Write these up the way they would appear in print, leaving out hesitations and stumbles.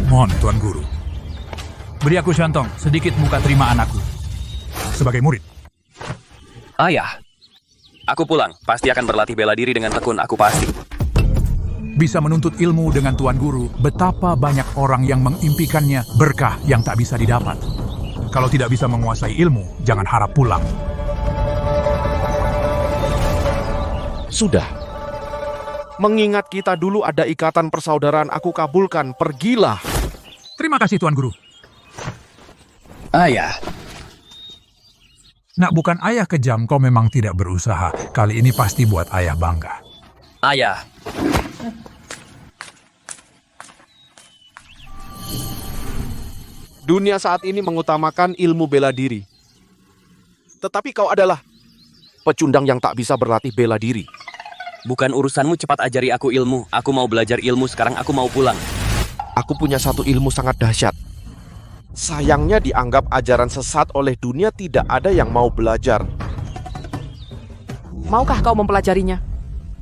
Mohon, Tuan Guru. Beri aku Shantong sedikit muka terima anakku. Sebagai murid. Ayah, aku pulang. Pasti akan berlatih bela diri dengan tekun, aku pasti. Bisa menuntut ilmu dengan Tuan Guru, betapa banyak orang yang mengimpikannya berkah yang tak bisa didapat. Kalau tidak bisa menguasai ilmu, jangan harap pulang. Sudah. Mengingat kita dulu ada ikatan persaudaraan, aku kabulkan. Pergilah. Terima kasih, Tuan Guru. Ayah, Nak, bukan ayah kejam, kau memang tidak berusaha. Kali ini pasti buat ayah bangga. ayah. Dunia saat ini mengutamakan ilmu bela diri. Tetapi kau adalah pecundang yang tak bisa berlatih bela diri. Bukan urusanmu, cepat ajari aku ilmu. Aku mau belajar ilmu sekarang, aku mau pulang. Aku punya satu ilmu sangat dahsyat. Sayangnya dianggap ajaran sesat oleh dunia, tidak ada yang mau belajar. Maukah kau mempelajarinya?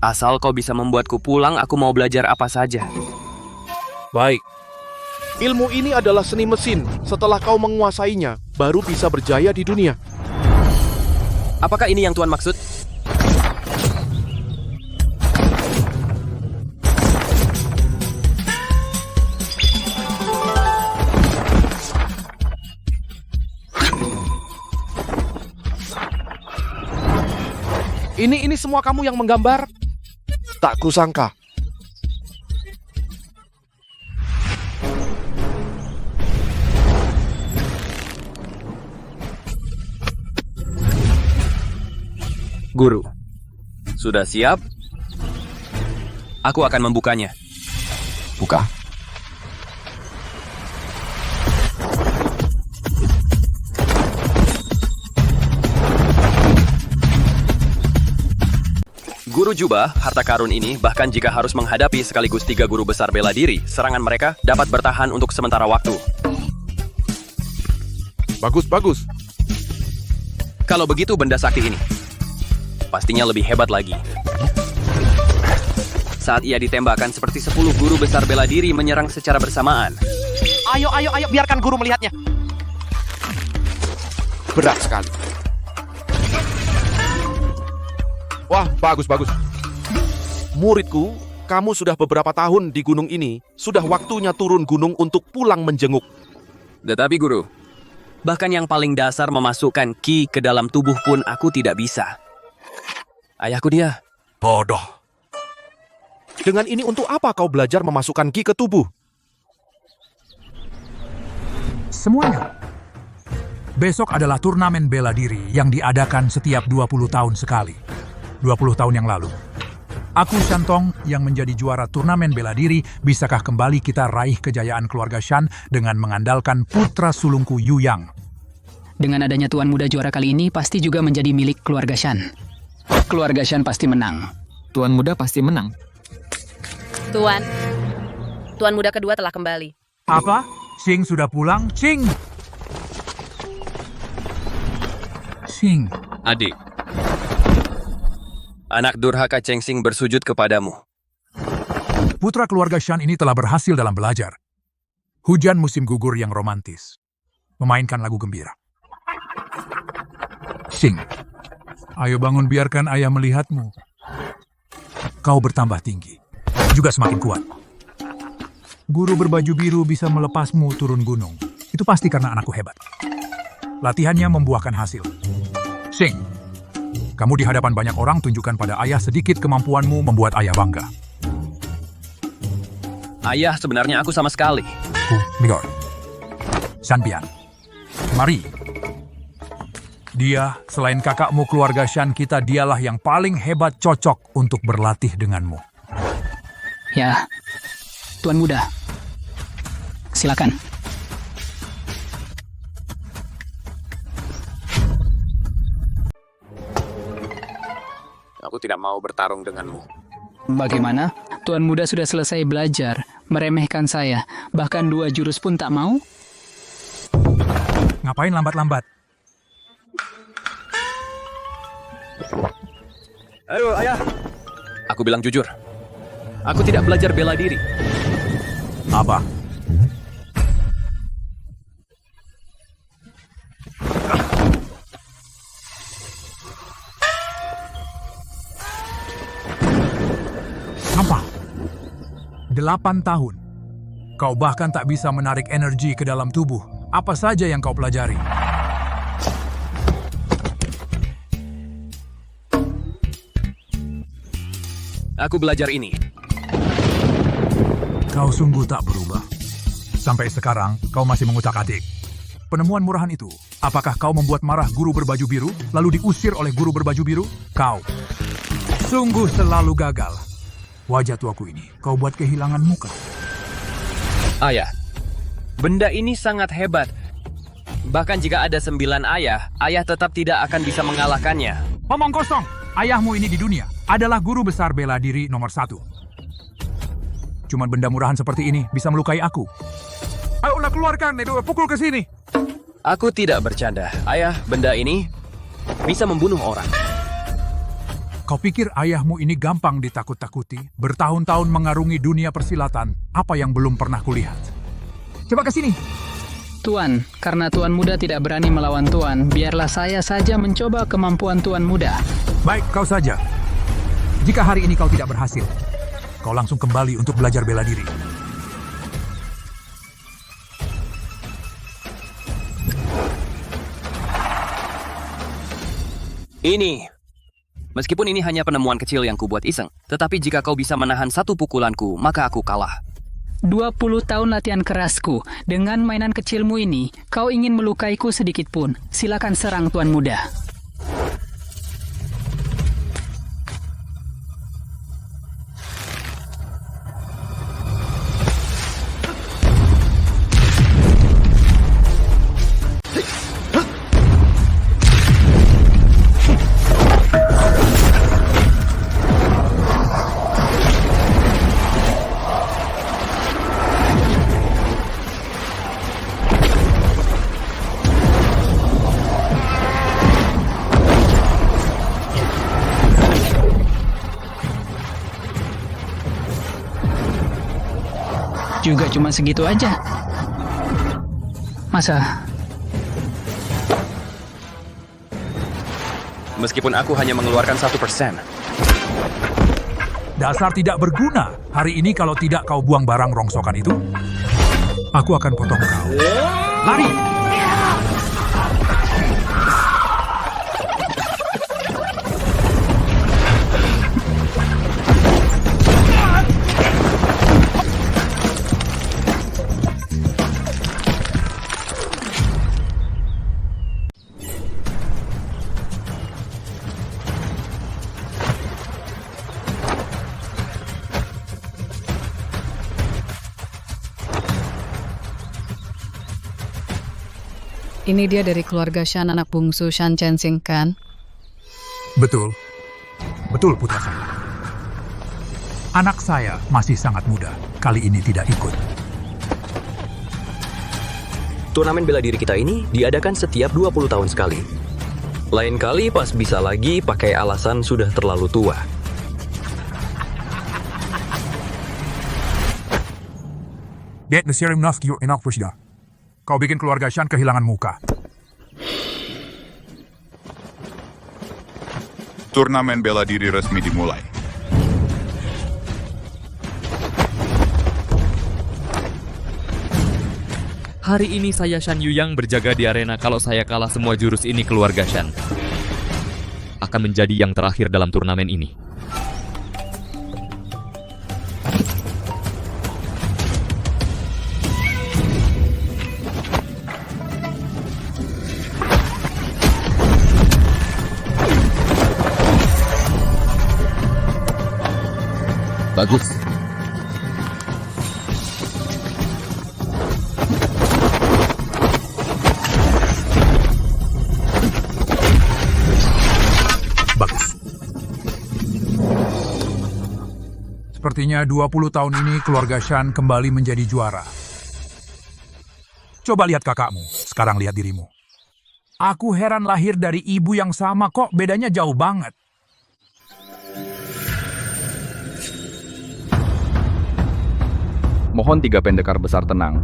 Asal kau bisa membuatku pulang, aku mau belajar apa saja. Baik. Ilmu ini adalah seni mesin. Setelah kau menguasainya, baru bisa berjaya di dunia. Apakah ini yang Tuan maksud? Ini semua kamu yang menggambar? Tak kusangka. Guru, sudah siap? Aku akan membukanya. Buka. Guru Jubah, harta karun ini, bahkan jika harus menghadapi sekaligus 3 guru besar bela diri, serangan mereka dapat bertahan untuk sementara waktu. Bagus. Kalau begitu benda sakti ini pastinya lebih hebat lagi. Saat ia ditembakkan, seperti 10 guru besar bela diri menyerang secara bersamaan. Ayo, biarkan guru melihatnya. Berat sekali. Wah, bagus. Muridku, kamu sudah beberapa tahun di gunung ini. Sudah waktunya turun gunung untuk pulang menjenguk. Tetapi guru, bahkan yang paling dasar memasukkan ki ke dalam tubuh pun aku tidak bisa. Ayahku dia. Bodoh. Dengan ini untuk apa kau belajar memasukkan ki ke tubuh? Semuanya. Besok adalah turnamen bela diri yang diadakan setiap 20 tahun sekali. 20 tahun yang lalu. Aku Shantong yang menjadi juara turnamen bela diri, bisakah kembali kita raih kejayaan keluarga Shan dengan mengandalkan putra sulungku Yu Yang? Dengan adanya Tuan Muda juara kali ini, pasti juga menjadi milik keluarga Shan. Keluarga Shan pasti menang. Tuan Muda pasti menang. Tuan Muda kedua telah kembali. Apa? Xing sudah pulang? Xing! Adik. Anak durhaka Cheng Xing bersujud kepadamu. Putra keluarga Shan ini telah berhasil dalam belajar. Hujan musim gugur yang romantis. Memainkan lagu gembira. Xing, ayo bangun, biarkan ayah melihatmu. Kau bertambah tinggi. Juga semakin kuat. Guru berbaju biru bisa melepasmu turun gunung. Itu pasti karena anakku hebat. Latihannya membuahkan hasil. Xing, kamu di hadapan banyak orang, tunjukkan pada ayah sedikit kemampuanmu membuat ayah bangga. Ayah, sebenarnya aku sama sekali. Migor. Shan Bian. Mari. Dia, selain kakakmu keluarga Shan kita, dialah yang paling hebat cocok untuk berlatih denganmu. Ya, Tuan Muda. Silakan. Aku tidak mau bertarung denganmu. Bagaimana? Tuan Muda sudah selesai belajar, meremehkan saya. Bahkan 2 jurus pun tak mau? Ngapain lambat-lambat? Ayo, ayah. Aku bilang jujur. Aku tidak belajar bela diri. Apa? 8 tahun. Kau bahkan tak bisa menarik energi ke dalam tubuh. Apa saja yang kau pelajari? Aku belajar ini. Kau sungguh tak berubah. Sampai sekarang, kau masih mengutak-atik. Penemuan murahan itu, apakah kau membuat marah guru berbaju biru, lalu diusir oleh guru berbaju biru? Kau sungguh selalu gagal. Wajah tuaku ini, kau buat kehilangan muka. Ayah, benda ini sangat hebat. Bahkan jika ada 9 ayah, ayah tetap tidak akan bisa mengalahkannya. Omong kosong, ayahmu ini di dunia adalah guru besar bela diri nomor 1. Cuman benda murahan seperti ini bisa melukai aku. Ayolah keluarkan, itu pukul ke sini. Aku tidak bercanda. Ayah, benda ini bisa membunuh orang. Kau pikir ayahmu ini gampang ditakut-takuti? Bertahun-tahun mengarungi dunia persilatan, apa yang belum pernah kulihat? Coba ke sini. Tuan, karena Tuan Muda tidak berani melawan Tuan, biarlah saya saja mencoba kemampuan Tuan Muda. Baik, kau saja. Jika hari ini kau tidak berhasil, kau langsung kembali untuk belajar bela diri. Ini. Meskipun ini hanya penemuan kecil yang kubuat iseng, tetapi jika kau bisa menahan satu pukulanku, maka aku kalah. 20 tahun latihan kerasku. Dengan mainan kecilmu ini, kau ingin melukaiku sedikit pun. Silakan serang Tuan Muda. Juga cuma segitu aja. Masa? Meskipun aku hanya mengeluarkan 1%. Dasar tidak berguna. Hari ini kalau tidak kau buang barang rongsokan itu, aku akan potong kau. Lari! Ini dia dari keluarga Shan, anak bungsu Shan Chensing, kan? Betul. Betul, putra saya. Anak saya masih sangat muda. Kali ini tidak ikut. Turnamen bela diri kita ini diadakan setiap 20 tahun sekali. Lain kali pas bisa lagi pakai alasan sudah terlalu tua. Get the serum enough you enough Fushida. Kau bikin keluarga Shan kehilangan muka. Turnamen bela diri resmi dimulai. Hari ini saya Shan Yuyang berjaga di arena. Kalau saya kalah semua jurus ini keluarga Shan akan menjadi yang terakhir dalam turnamen ini. Bagus. Bagus. Sepertinya 20 tahun ini keluarga Shan kembali menjadi juara. Coba lihat kakakmu, sekarang lihat dirimu. Aku heran lahir dari ibu yang sama kok, bedanya jauh banget. Mohon 3 pendekar besar tenang.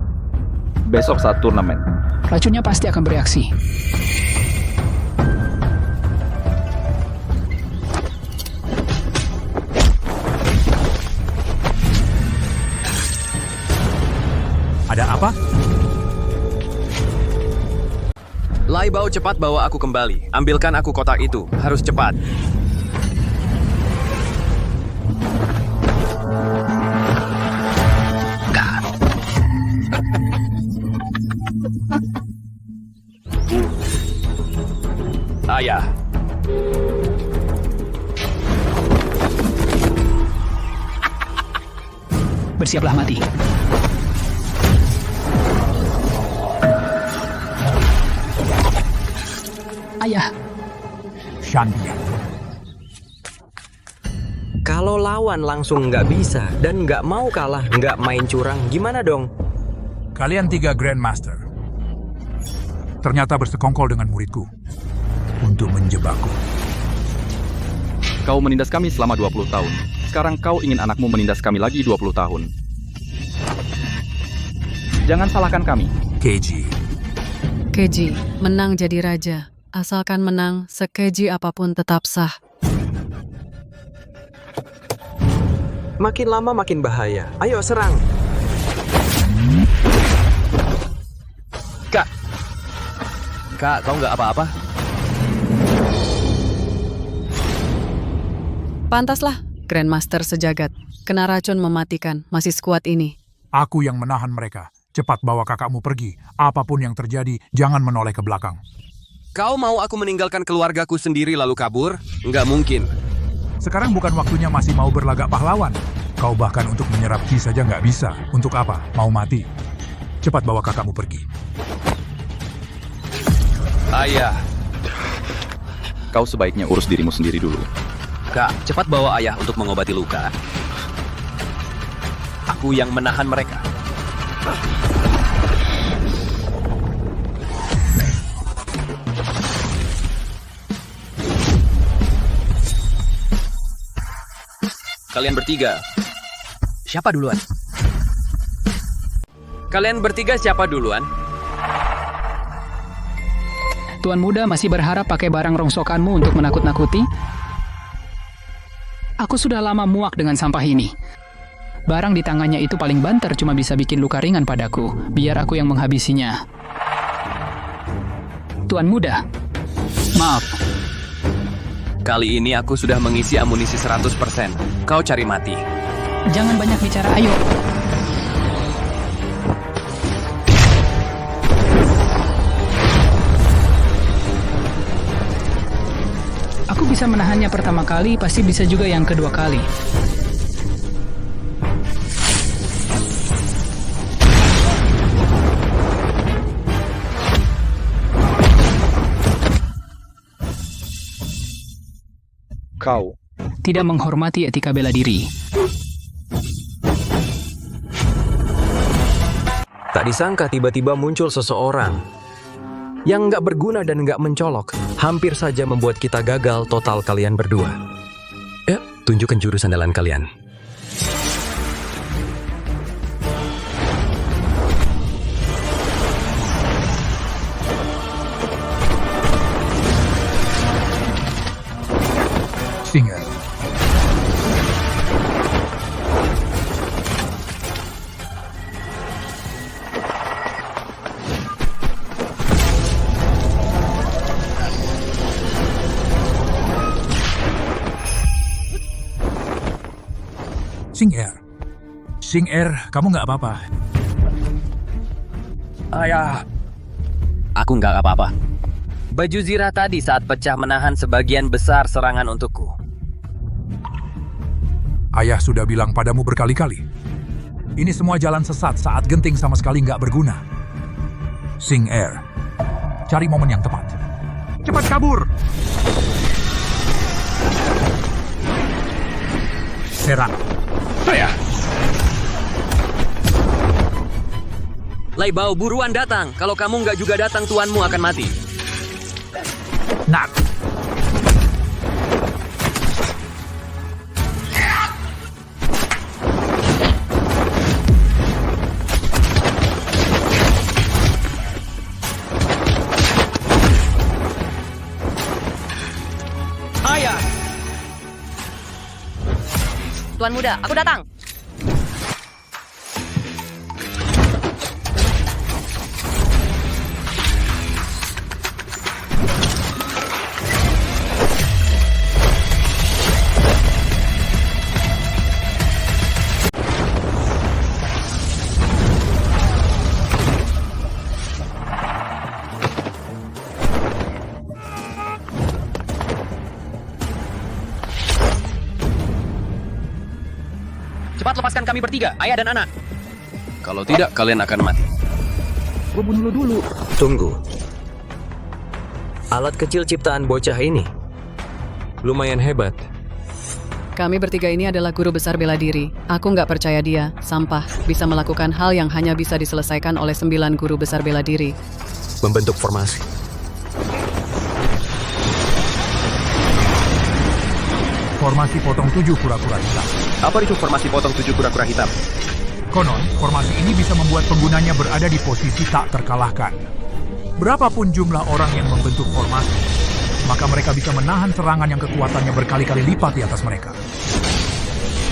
Besok saat turnamen. Racunnya pasti akan bereaksi. Ada apa? Lai Bao, cepat bawa aku kembali. Ambilkan aku kotak itu. Harus cepat. Ayah. Bersiaplah mati. Ayah, Shandia. Kalau lawan langsung nggak bisa dan nggak mau kalah, nggak main curang, gimana dong? Kalian 3 Grandmaster. Ternyata bersekongkol dengan muridku untuk menjebakku. Kau menindas kami selama 20 tahun. Sekarang kau ingin anakmu menindas kami lagi 20 tahun. Jangan salahkan kami. Keiji. Keiji, menang jadi raja. Asalkan menang, sekeji apapun tetap sah. Makin lama makin bahaya. Ayo serang. Kak, kau nggak apa-apa? Pantaslah, Grandmaster sejagat. Kena racun mematikan, masih sekuat ini. Aku yang menahan mereka. Cepat bawa kakakmu pergi. Apapun yang terjadi, jangan menoleh ke belakang. Kau mau aku meninggalkan keluargaku sendiri lalu kabur? Nggak mungkin. Sekarang bukan waktunya masih mau berlagak pahlawan. Kau bahkan untuk menyerap Ki saja nggak bisa. Untuk apa? Mau mati? Cepat bawa kakakmu pergi. Ayah. Kau sebaiknya urus dirimu sendiri dulu. Kak, cepat bawa ayah untuk mengobati luka. Aku yang menahan mereka. Kalian bertiga. Siapa duluan? Kalian bertiga siapa duluan? Tuan Muda masih berharap pakai barang rongsokanmu untuk menakut-nakuti? Aku sudah lama muak dengan sampah ini. Barang di tangannya itu paling banter cuma bisa bikin luka ringan padaku. Biar aku yang menghabisinya. Tuan Muda, maaf. Kali ini aku sudah mengisi amunisi 100%. Kau cari mati. Jangan banyak bicara, ayo. Aku bisa menahannya pertama kali, pasti bisa juga yang kedua kali. Kau Tidak menghormati etika bela diri. Tak disangka tiba-tiba muncul seseorang yang nggak berguna dan nggak mencolok. Hampir saja membuat kita gagal total kalian berdua. Tunjukkan jurus andalan kalian. Singer. Singer, kamu nggak apa-apa. Ayah. Aku nggak apa-apa. Baju zirah tadi saat pecah menahan sebagian besar serangan untukku. Ayah sudah bilang padamu berkali-kali. Ini semua jalan sesat saat genting sama sekali nggak berguna. Singer, cari momen yang tepat. Cepat kabur! Serang. Saya! Lai Bao, buruan datang. Kalau kamu nggak juga datang, tuanmu akan mati. Nak! Ayah! Tuan Muda, aku datang. Cepat lepaskan kami bertiga, ayah dan anak. Kalau tidak, kalian akan mati. Gue bunuh lo dulu. Tunggu. Alat kecil ciptaan bocah ini lumayan hebat. Kami bertiga ini adalah guru besar bela diri. Aku nggak percaya dia, Sampah, bisa melakukan hal yang hanya bisa diselesaikan oleh 9 guru besar bela diri. Membentuk formasi. Formasi potong 7 kura-kura hitam. Apa itu formasi potong 7 kura-kura hitam? Konon, formasi ini bisa membuat penggunanya berada di posisi tak terkalahkan. Berapapun jumlah orang yang membentuk formasi, maka mereka bisa menahan serangan yang kekuatannya berkali-kali lipat di atas mereka.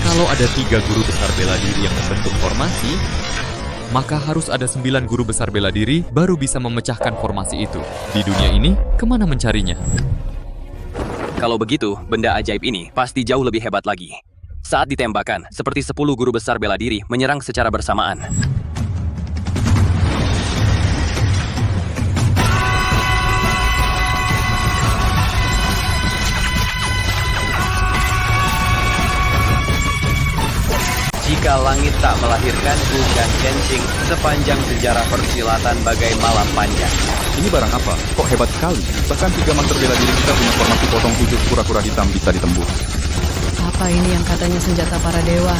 Kalau ada 3 guru besar bela diri yang membentuk formasi, maka harus ada 9 guru besar bela diri baru bisa memecahkan formasi itu. Di dunia ini, kemana mencarinya? Kalau begitu, benda ajaib ini pasti jauh lebih hebat lagi. Saat ditembakkan, seperti 10 guru besar bela diri menyerang secara bersamaan. Jika langit tak melahirkanku dan Kenshin, sepanjang sejarah persilatan bagai malam panjang. Ini barang apa? Kok hebat sekali? Bahkan 3 master bela diri kita punya formasi potong 7 kura-kura hitam bisa ditembus. Apa ini yang katanya senjata para dewa?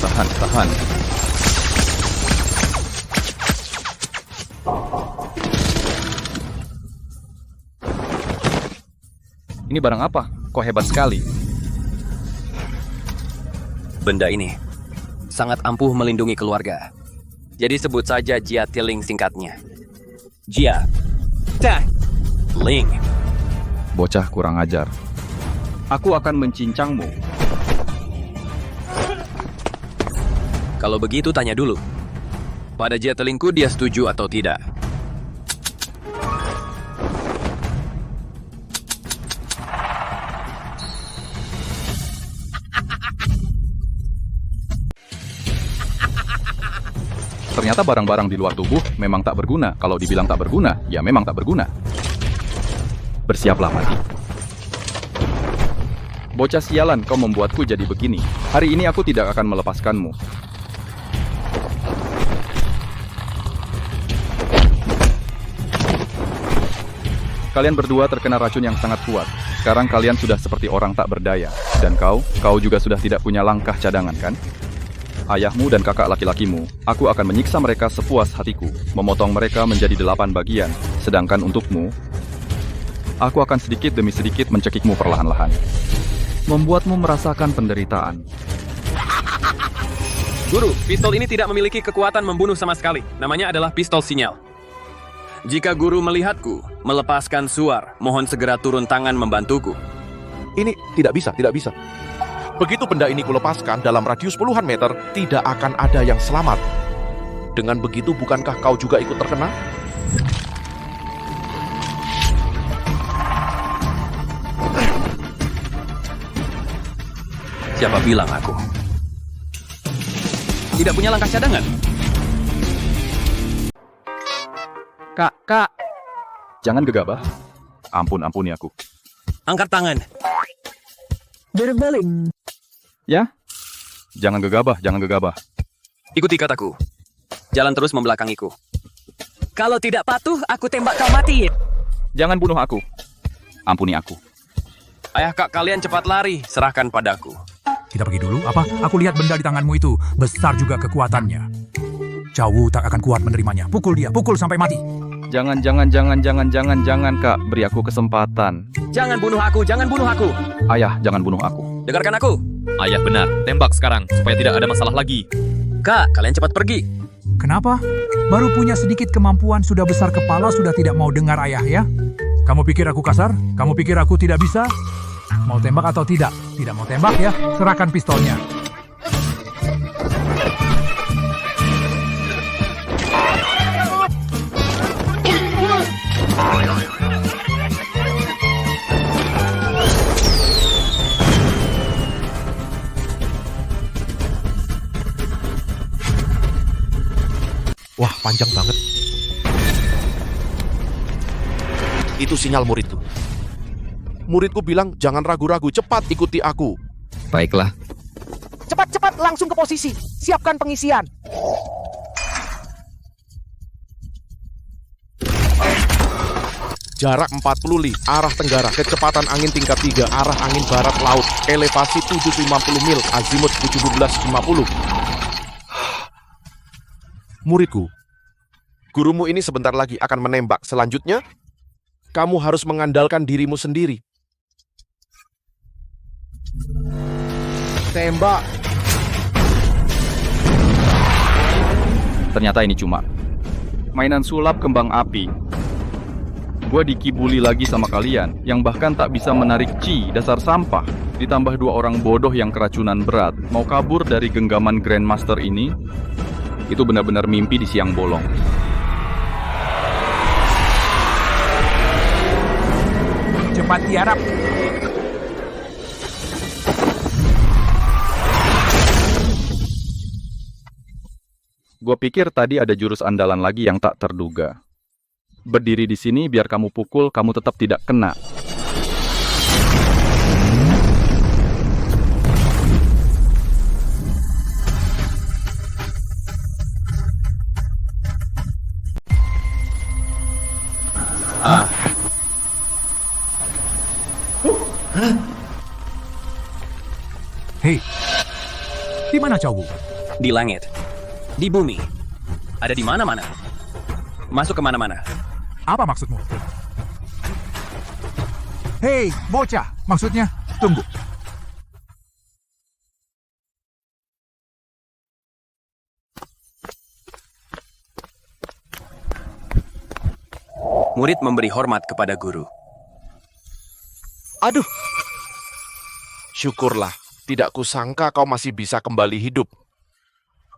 Tahan, tahan. Ini barang apa? Kok hebat sekali? Benda ini sangat ampuh melindungi keluarga. Jadi sebut saja Jia Tiling singkatnya. Jia Tiling. Bocah kurang ajar. Aku akan mencincangmu. Kalau begitu tanya dulu. Pada Jia Tilingku dia setuju atau tidak? Ternyata barang-barang di luar tubuh memang tak berguna. Kalau dibilang tak berguna, ya memang tak berguna. Bersiaplah mati. Bocah sialan, kau membuatku jadi begini. Hari ini aku tidak akan melepaskanmu. Kalian berdua terkena racun yang sangat kuat. Sekarang kalian sudah seperti orang tak berdaya. Dan kau juga sudah tidak punya langkah cadangan, kan? Ayahmu dan kakak laki-lakimu, aku akan menyiksa mereka sepuas hatiku, memotong mereka menjadi 8 bagian, sedangkan untukmu, aku akan sedikit demi sedikit mencekikmu perlahan-lahan, membuatmu merasakan penderitaan. Guru, pistol ini tidak memiliki kekuatan membunuh sama sekali. Namanya adalah pistol sinyal. Jika guru melihatku melepaskan suar, mohon segera turun tangan membantuku. Ini tidak bisa, tidak bisa. Begitu benda ini kulepaskan dalam radius puluhan meter, tidak akan ada yang selamat. Dengan begitu, bukankah kau juga ikut terkena? Siapa bilang aku tidak punya langkah cadangan? Kak. Jangan gegabah. Ampuni aku. Angkat tangan. Berbalik. Ya? Jangan gegabah. Ikuti kataku. Jalan terus membelakangiku. Kalau tidak patuh, aku tembak kau mati. Jangan bunuh aku. Ampuni aku. Ayah kak kalian cepat lari, serahkan padaku. Kita pergi dulu. Apa? Aku lihat benda di tanganmu itu. Besar juga kekuatannya. Cao Wu tak akan kuat menerimanya. Pukul dia, pukul sampai mati. Jangan, Kak. Beri aku kesempatan. Jangan bunuh aku. Ayah, jangan bunuh aku. Dengarkan aku. Ayah benar, tembak sekarang, supaya tidak ada masalah lagi. Kak, kalian cepat pergi. Kenapa? Baru punya sedikit kemampuan, sudah besar kepala, sudah tidak mau dengar ayah ya? Kamu pikir aku kasar? Kamu pikir aku tidak bisa? Mau tembak atau tidak? Tidak mau tembak ya? Serahkan pistolnya. Wah, panjang banget. Itu sinyal muridku. Muridku bilang, jangan ragu-ragu, cepat ikuti aku. Baiklah. Cepat-cepat langsung ke posisi. Siapkan pengisian. Jarak 40 li, arah tenggara, kecepatan angin tingkat 3, arah angin barat laut, elevasi 750 mil, azimut 1750. Muridku, gurumu ini sebentar lagi akan menembak. Selanjutnya, kamu harus mengandalkan dirimu sendiri. Tembak. Ternyata ini cuma mainan sulap kembang api. Gue dikibuli lagi sama kalian, yang bahkan tak bisa menarik Chi, dasar sampah. Ditambah 2 orang bodoh yang keracunan berat, mau kabur dari genggaman Grandmaster ini. Itu benar-benar mimpi di siang bolong. Cepat tiarap. Gue pikir tadi ada jurus andalan lagi yang tak terduga. Berdiri di sini biar kamu pukul, kamu tetap tidak kena. Hei, di mana Chow Wu? Di langit. Di bumi. Ada di mana-mana. Masuk ke mana-mana. Apa maksudmu? Hei, bocah, maksudnya tunggu. Murid memberi hormat kepada guru. Aduh. Syukurlah, tidak kusangka kau masih bisa kembali hidup.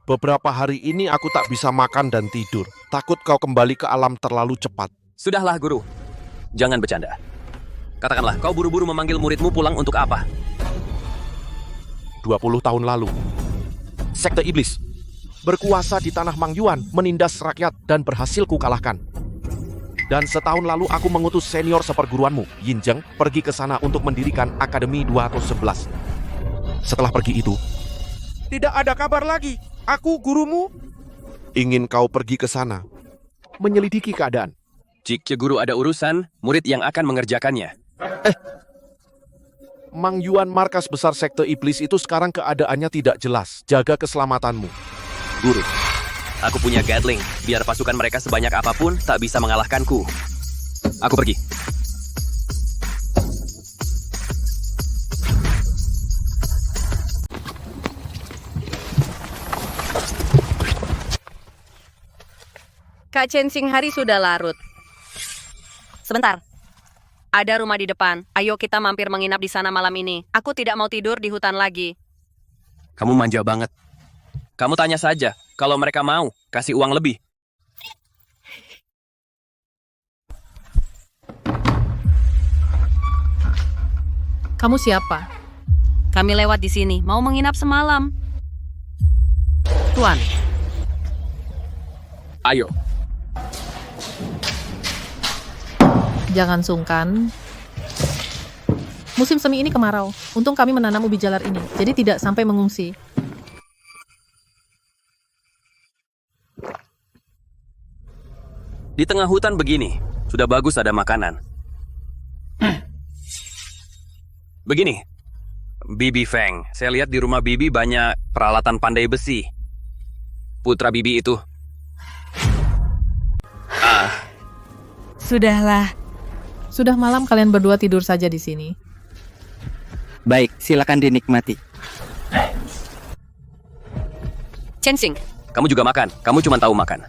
Beberapa hari ini aku tak bisa makan dan tidur. Takut kau kembali ke alam terlalu cepat. Sudahlah, guru. Jangan bercanda. Katakanlah, kau buru-buru memanggil muridmu pulang untuk apa? 20 tahun lalu, Sekte Iblis berkuasa di tanah Mang Yuan, menindas rakyat dan berhasil kukalahkan. Dan setahun lalu aku mengutus senior seperguruanmu, Yin Zheng, pergi ke sana untuk mendirikan Akademi 211. Setelah pergi itu, tidak ada kabar lagi. Aku, gurumu, ingin kau pergi ke sana, menyelidiki keadaan. Jika guru ada urusan, murid yang akan mengerjakannya. Mang Yuan, markas besar Sekte Iblis itu sekarang keadaannya tidak jelas. Jaga keselamatanmu. Guru, aku punya Gatling. Biar pasukan mereka sebanyak apapun, tak bisa mengalahkanku. Aku pergi. Kak Chen Sing hari sudah larut. Sebentar. Ada rumah di depan. Ayo kita mampir menginap di sana malam ini. Aku tidak mau tidur di hutan lagi. Kamu manja banget. Kamu tanya saja. Kalau mereka mau, kasih uang lebih. Kamu siapa? Kami lewat di sini. Mau menginap semalam. Tuan. Ayo. Jangan sungkan. Musim semi ini kemarau. Untung kami menanam ubi jalar ini, jadi tidak sampai mengungsi. Di tengah hutan begini, sudah bagus ada makanan. Begini, Bibi Feng, saya lihat di rumah Bibi banyak peralatan pandai besi. Putra Bibi itu. Sudahlah. Sudah malam, kalian berdua tidur saja di sini. Baik, silakan dinikmati. Chen Sing. Kamu juga makan, kamu cuma tahu makan.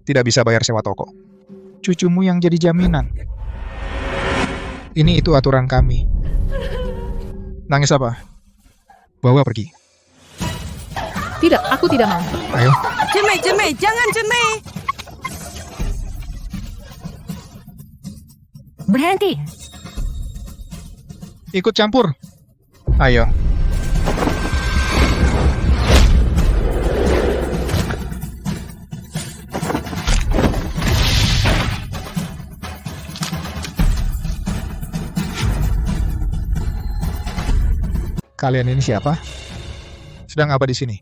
Tidak bisa bayar sewa toko. Cucumu yang jadi jaminan. Ini itu aturan kami. Nangis apa? Bawa pergi. Tidak, aku tidak mau. Ayo. Cemai, jangan cemai. Berhenti. Ikut campur. Ayo. Kalian ini siapa? Sedang apa di sini?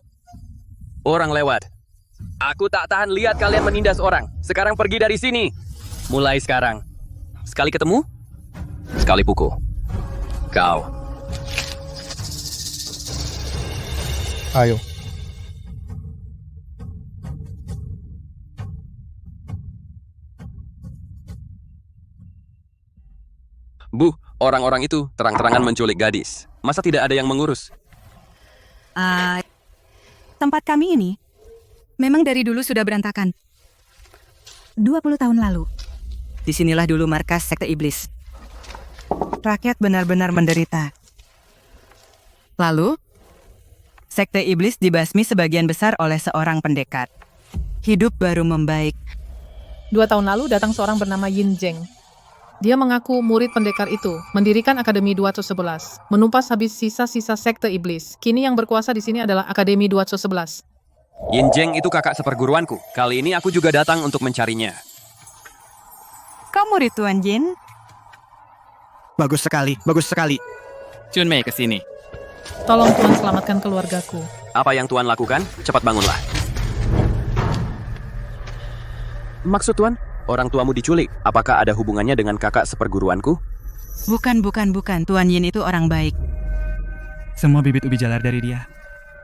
Orang lewat. Aku tak tahan lihat kalian menindas orang. Sekarang pergi dari sini. Mulai sekarang. Sekali ketemu, sekali pukul. Kau. Ayo. Bu, orang-orang itu terang-terangan menculik gadis. Masa tidak ada yang mengurus? Tempat kami ini memang dari dulu sudah berantakan. 20 tahun lalu. Disinilah dulu markas sekte iblis. Rakyat benar-benar menderita. Lalu, sekte iblis dibasmi sebagian besar oleh seorang pendekar. Hidup baru membaik. 2 tahun lalu datang seorang bernama Yin Zheng. Dia mengaku murid pendekar itu, mendirikan Akademi 211, menumpas habis sisa-sisa sekte iblis. Kini yang berkuasa di sini adalah Akademi 211. Yin Zheng itu kakak seperguruanku. Kali ini aku juga datang untuk mencarinya. Kau murid Tuan Yin? Bagus sekali, bagus sekali. Chunmei ke sini. Tolong Tuan selamatkan keluargaku. Apa yang Tuan lakukan? Cepat bangunlah. Maksud Tuan? Orang tuamu diculik. Apakah ada hubungannya dengan kakak seperguruanku? Bukan. Tuan Yin itu orang baik. Semua bibit ubi jalar dari dia.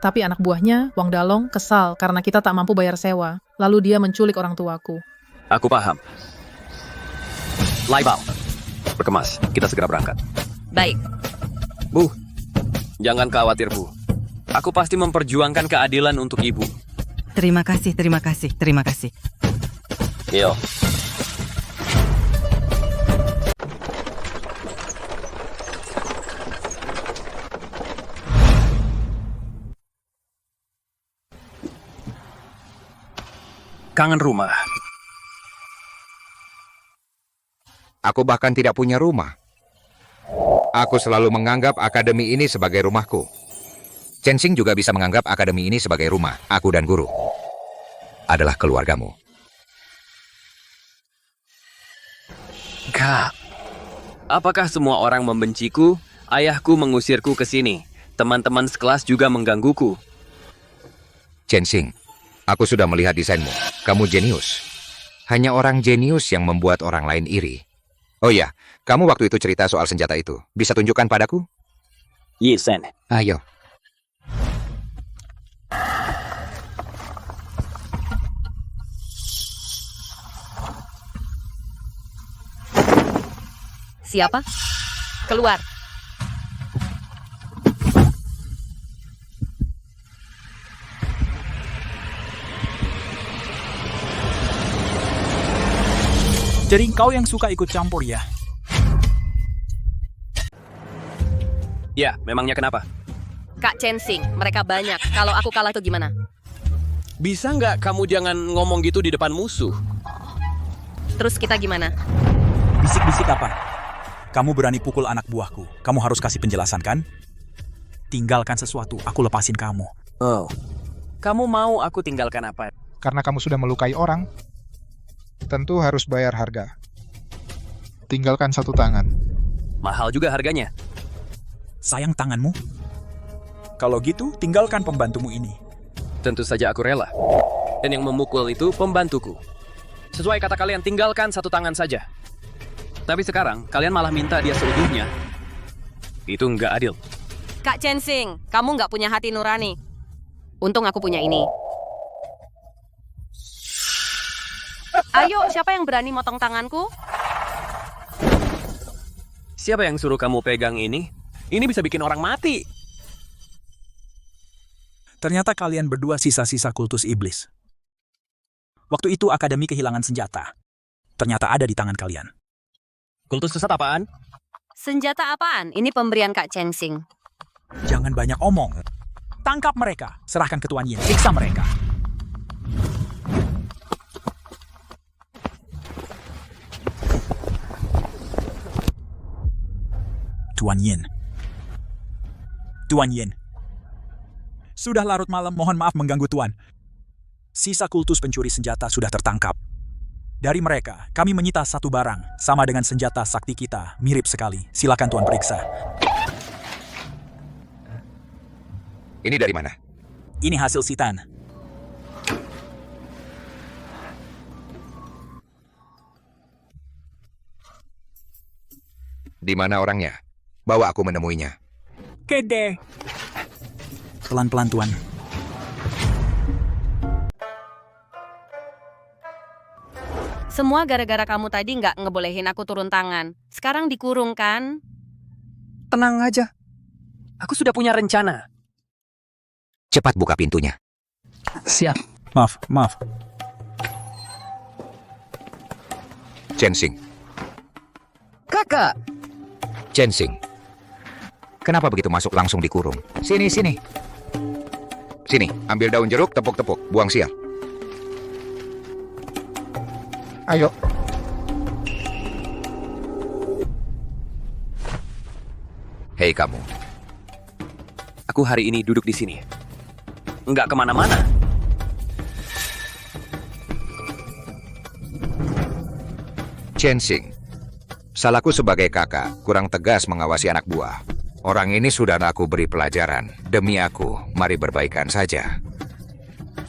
Tapi anak buahnya, Wang Dalong, kesal karena kita tak mampu bayar sewa. Lalu dia menculik orang tuaku. Aku paham. Lai Bao. Berkemas, kita segera berangkat. Baik. Bu, jangan khawatir, Bu. Aku pasti memperjuangkan keadilan untuk Ibu. Terima kasih. Yo. Kangen rumah. Aku bahkan tidak punya rumah. Aku selalu menganggap akademi ini sebagai rumahku. Chensing juga bisa menganggap akademi ini sebagai rumah. Aku dan guru adalah keluargamu. Kak, apakah semua orang membenciku? Ayahku mengusirku ke sini. Teman-teman sekelas juga menggangguku. Chensing, aku sudah melihat desainmu. Kamu jenius. Hanya orang jenius yang membuat orang lain iri. Oh ya, kamu waktu itu cerita soal senjata itu. Bisa tunjukkan padaku? Yi Sen. Ayo. Siapa? Keluar. Jadi kau yang suka ikut campur ya? Ya, memangnya kenapa? Kak Chensing, mereka banyak. Kalau aku kalah itu gimana? Bisa nggak kamu jangan ngomong gitu di depan musuh? Terus kita gimana? Bisik-bisik apa? Kamu berani pukul anak buahku. Kamu harus kasih penjelasan kan? Tinggalkan sesuatu, aku lepasin kamu. Oh. Kamu mau aku tinggalkan apa? Karena kamu sudah melukai orang, tentu harus bayar harga. Tinggalkan satu tangan. Mahal juga harganya. Sayang tanganmu? Kalau gitu, tinggalkan pembantumu ini. Tentu saja aku rela. Dan yang memukul itu pembantuku. Sesuai kata kalian, tinggalkan satu tangan saja. Tapi sekarang, kalian malah minta dia seutuhnya. Itu nggak adil. Kak Chensing, kamu nggak punya hati nurani. Untung aku punya ini. Ayo, siapa yang berani motong tanganku? Siapa yang suruh kamu pegang ini? Ini bisa bikin orang mati. Ternyata kalian berdua sisa-sisa kultus iblis. Waktu itu akademi kehilangan senjata. Ternyata ada di tangan kalian. Kultus sesat apaan? Senjata apaan? Ini pemberian Kak Chensing. Jangan banyak omong. Tangkap mereka. Serahkan ke Tuan Yin. Siksa mereka. Tuan Yin. Tuan Yin. Sudah larut malam, mohon maaf mengganggu Tuan. Sisa kultus pencuri senjata sudah tertangkap. Dari mereka, kami menyita satu barang, sama dengan senjata sakti kita, mirip sekali. Silakan Tuan periksa. Ini dari mana? Ini hasil sitaan. Di mana orangnya? Bawa aku menemuinya. Kede. Pelan-pelan, Tuan. Semua gara-gara kamu tadi nggak ngebolehin aku turun tangan. Sekarang dikurung kan? Tenang aja. Aku sudah punya rencana. Cepat buka pintunya. Siap. Maaf. Chensing. Kakak! Chensing. Kenapa begitu masuk langsung dikurung? Sini. Sini, ambil daun jeruk, tepuk-tepuk, buang sial. Ayo. Hei kamu. Aku hari ini duduk di sini. Nggak kemana-mana. Chensing. Salahku sebagai kakak, kurang tegas mengawasi anak buah. Orang ini sudah aku beri pelajaran. Demi aku, mari berbaikan saja.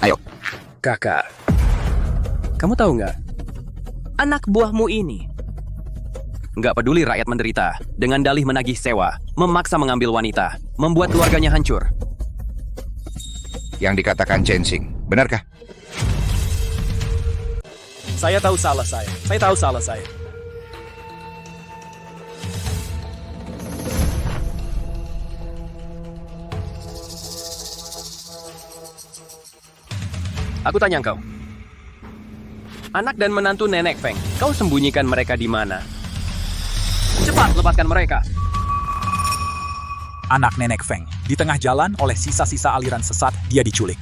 Ayo. Kakak, kamu tahu nggak? Anak buahmu ini nggak peduli rakyat menderita, dengan dalih menagih sewa, memaksa mengambil wanita, membuat keluarganya hancur. Yang dikatakan Chensing, benarkah? Saya tahu salah saya. Saya tahu salah saya. Aku tanya engkau. Anak dan menantu Nenek Feng, kau sembunyikan mereka di mana? Cepat, lepaskan mereka. Anak Nenek Feng. Di tengah jalan, oleh sisa-sisa aliran sesat, dia diculik.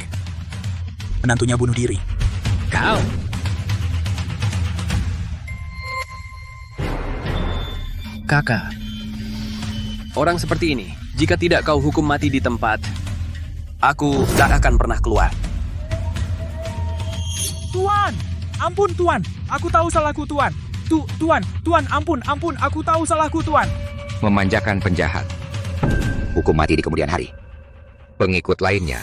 Menantunya bunuh diri. Kau? Kakak. Orang seperti ini, jika tidak kau hukum mati di tempat, aku tak akan pernah keluar. Tuan! Ampun, Tuan! Aku tahu salahku, Tuan! Tuan, ampun, aku tahu salahku, Tuan! Memanjakan penjahat. Hukum mati di kemudian hari. Pengikut lainnya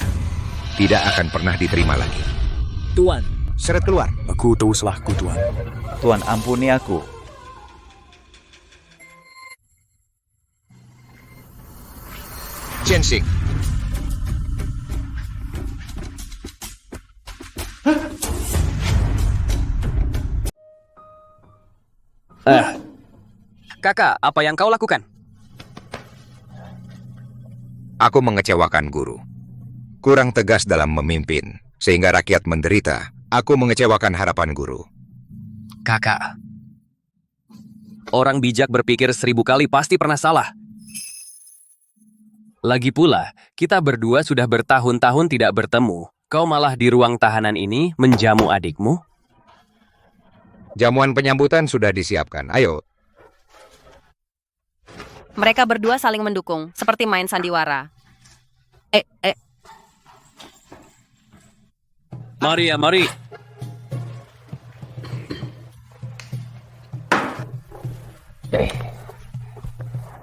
tidak akan pernah diterima lagi. Tuan! Seret keluar. Aku tahu salahku, Tuan. Tuan, ampuni aku. Chensing. Kakak, apa yang kau lakukan? Aku mengecewakan guru. Kurang tegas dalam memimpin, sehingga rakyat menderita. Aku mengecewakan harapan guru. Kakak. Orang bijak berpikir 1000 kali pasti pernah salah. Lagi pula, kita berdua sudah bertahun-tahun tidak bertemu. Kau malah di ruang tahanan ini menjamu adikmu? Jamuan penyambutan sudah disiapkan. Ayo. Mereka berdua saling mendukung, seperti main sandiwara. Mari ya, mari.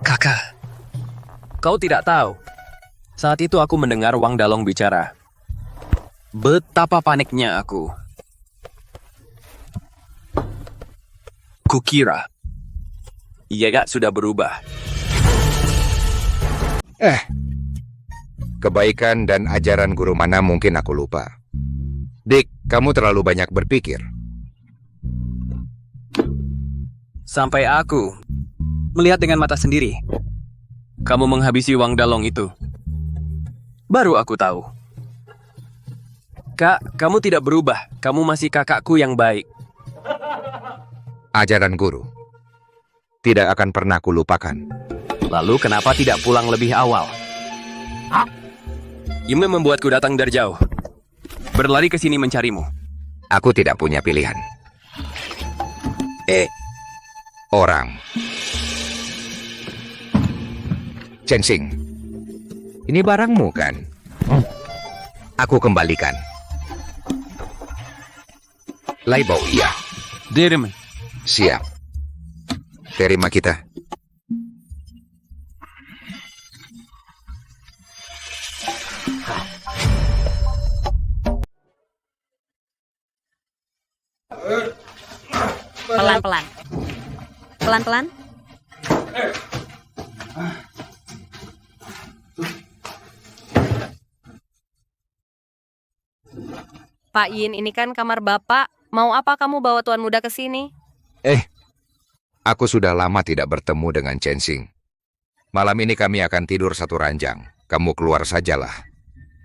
Kakak, kau tidak tahu. Saat itu aku mendengar Wang Dalong bicara. Betapa paniknya aku. Kukira, ia gak sudah berubah. Kebaikan dan ajaran guru mana mungkin aku lupa. Dik, kamu terlalu banyak berpikir. Sampai aku melihat dengan mata sendiri. Kamu menghabisi Wang Dalong itu. Baru aku tahu. Kak, kamu tidak berubah. Kamu masih kakakku yang baik. Ajaran guru tidak akan pernah kulupakan. Lalu kenapa tidak pulang lebih awal? Yume membuatku datang dari jauh. Berlari ke sini mencarimu. Aku tidak punya pilihan. Orang. Chensing, ini barangmu kan? Aku kembalikan. Laibau iya. Direm. Siap. Terima kita. Pelan-pelan. Pelan-pelan. Pak Yin, ini kan kamar Bapak. Mau apa kamu bawa tuan muda ke sini? Aku sudah lama tidak bertemu dengan Chensing. Malam ini kami akan tidur satu ranjang. Kamu keluar sajalah.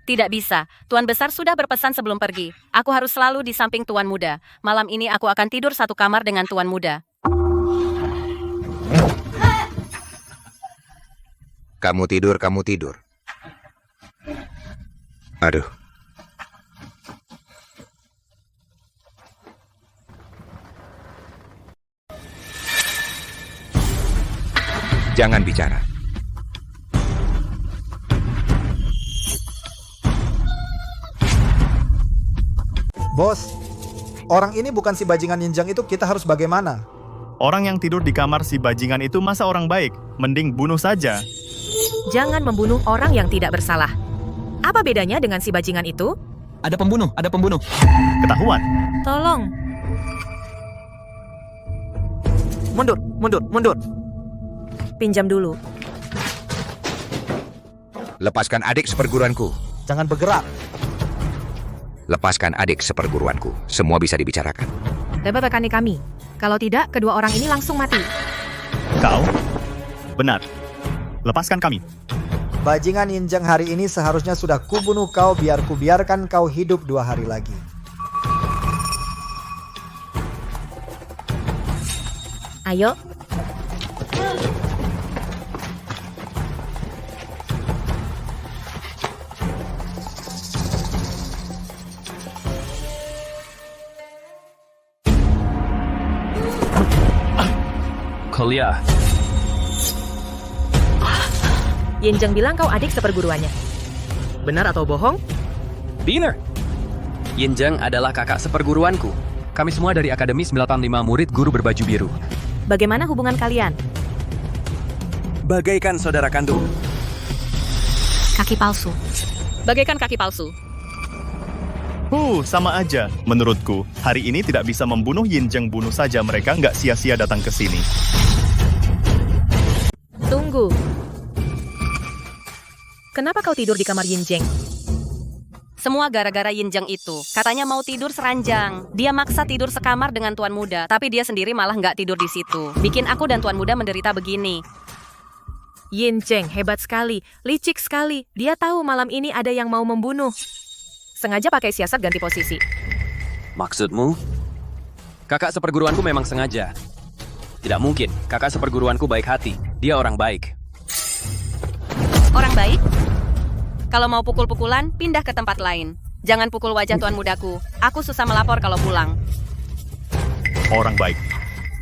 Tidak bisa. Tuan besar sudah berpesan sebelum pergi. Aku harus selalu di samping tuan muda. Malam ini aku akan tidur satu kamar dengan tuan muda. Kamu tidur. Aduh. Jangan bicara. Bos, orang ini bukan si bajingan Yinjang itu, kita harus bagaimana? Orang yang tidur di kamar si bajingan itu masa orang baik? Mending bunuh saja. Jangan membunuh orang yang tidak bersalah. Apa bedanya dengan si bajingan itu? Ada pembunuh. Ketahuan. Tolong. Mundur. Pinjam dulu. Lepaskan adik seperguruanku. Jangan bergerak. Lepaskan adik seperguruanku. Semua bisa dibicarakan. Dapat tekani kami. Kalau tidak, kedua orang ini langsung mati. Kau? Benar. Lepaskan kami. Bajingan Yinjang hari ini seharusnya sudah kubunuh kau, biar kubiarkan kau hidup 2 hari lagi. Ayo. Kuliah. Yinjang bilang kau adik seperguruannya. Benar atau bohong? Benar. Yinjang adalah kakak seperguruanku. Kami semua dari Akademi 95 murid guru berbaju biru. Bagaimana hubungan kalian? Bagaikan saudara kandung. Kaki palsu. Bagaikan kaki palsu. Sama aja. Menurutku, hari ini tidak bisa membunuh Yinjang, bunuh saja mereka, nggak sia-sia datang ke sini. Tunggu. Kenapa kau tidur di kamar Yinjang? Semua gara-gara Yinjang itu. Katanya mau tidur seranjang. Dia maksa tidur sekamar dengan tuan muda, tapi dia sendiri malah nggak tidur di situ. Bikin aku dan tuan muda menderita begini. Yinjang hebat sekali, licik sekali. Dia tahu malam ini ada yang mau membunuh. Sengaja pakai siasat ganti posisi. Maksudmu? Kakak seperguruanku memang sengaja. Tidak mungkin, kakak seperguruanku baik hati. Dia orang baik. Orang baik? Kalau mau pukul-pukulan, pindah ke tempat lain. Jangan pukul wajah tuan mudaku. Aku susah melapor kalau pulang. Orang baik.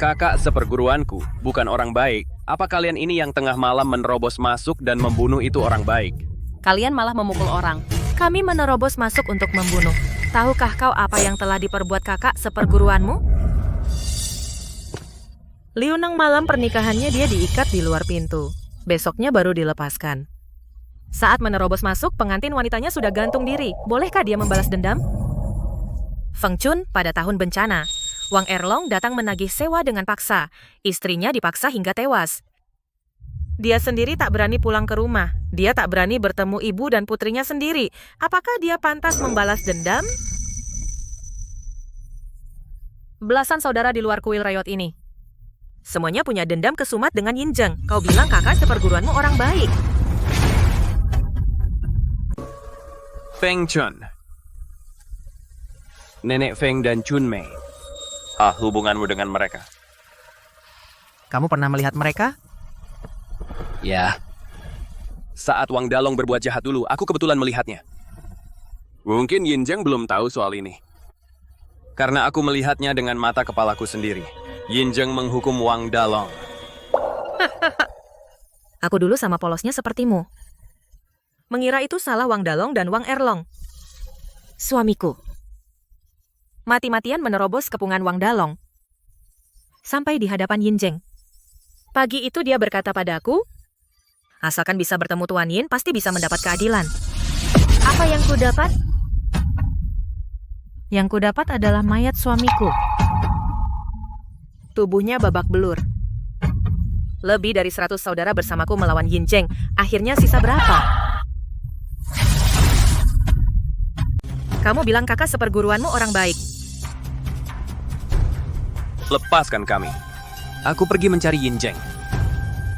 Kakak seperguruanku, bukan orang baik. Apa kalian ini yang tengah malam menerobos masuk dan membunuh itu orang baik? Kalian malah memukul orang. Kami menerobos masuk untuk membunuh. Tahukah kau apa yang telah diperbuat kakak seperguruanmu? Liunang malam pernikahannya dia diikat di luar pintu. Besoknya baru dilepaskan. Saat menerobos masuk, pengantin wanitanya sudah gantung diri. Bolehkah dia membalas dendam? Feng Chun pada tahun bencana. Wang Erlong datang menagih sewa dengan paksa. Istrinya dipaksa hingga tewas. Dia sendiri tak berani pulang ke rumah. Dia tak berani bertemu ibu dan putrinya sendiri. Apakah dia pantas membalas dendam? Belasan saudara di luar kuil rayot ini. Semuanya punya dendam kesumat dengan Yinjang. Kau bilang kakak seperguruanmu orang baik. Feng Chun. Nenek Feng dan Chun Mei. Hubunganmu dengan mereka? Kamu pernah melihat mereka? Ya. Saat Wang Dalong berbuat jahat dulu, aku kebetulan melihatnya. Mungkin Yinjang belum tahu soal ini. Karena aku melihatnya dengan mata kepalaku sendiri. Yinjang menghukum Wang Dalong. Aku dulu sama polosnya sepertimu. Mengira itu salah Wang Dalong dan Wang Erlong. Suamiku. Mati-matian menerobos kepungan Wang Dalong. Sampai di hadapan Yinjang. Pagi itu dia berkata padaku, asalkan bisa bertemu Tuan Yin, pasti bisa mendapat keadilan. Apa yang kudapat? Yang kudapat adalah mayat suamiku. Tubuhnya babak belur. Lebih dari 100 saudara bersamaku melawan Yin Zheng. Akhirnya sisa berapa? Kamu bilang kakak seperguruanmu orang baik. Lepaskan kami. Aku pergi mencari Yin Zheng.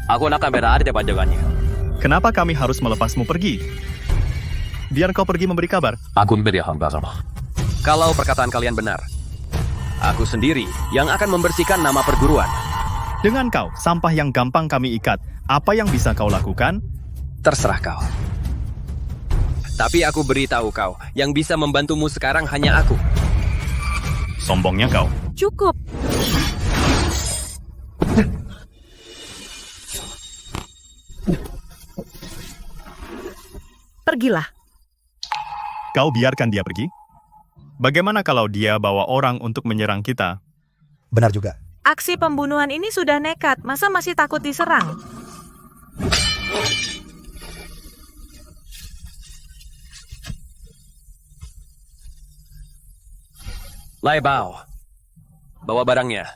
Aku akan berada di panjangannya. Kenapa kami harus melepasmu pergi? Biar kau pergi memberi kabar. Aku beri hamba. Kalau perkataan kalian benar, aku sendiri yang akan membersihkan nama perguruan. Dengan kau, sampah yang gampang kami ikat, apa yang bisa kau lakukan? Terserah kau. Tapi aku beritahu kau, yang bisa membantumu sekarang hanya aku. Sombongnya kau. Cukup. Pergilah. Kau biarkan dia pergi? Bagaimana kalau dia bawa orang untuk menyerang kita? Benar juga. Aksi pembunuhan ini sudah nekat, masa masih takut diserang? Lai Bao, bawa barangnya.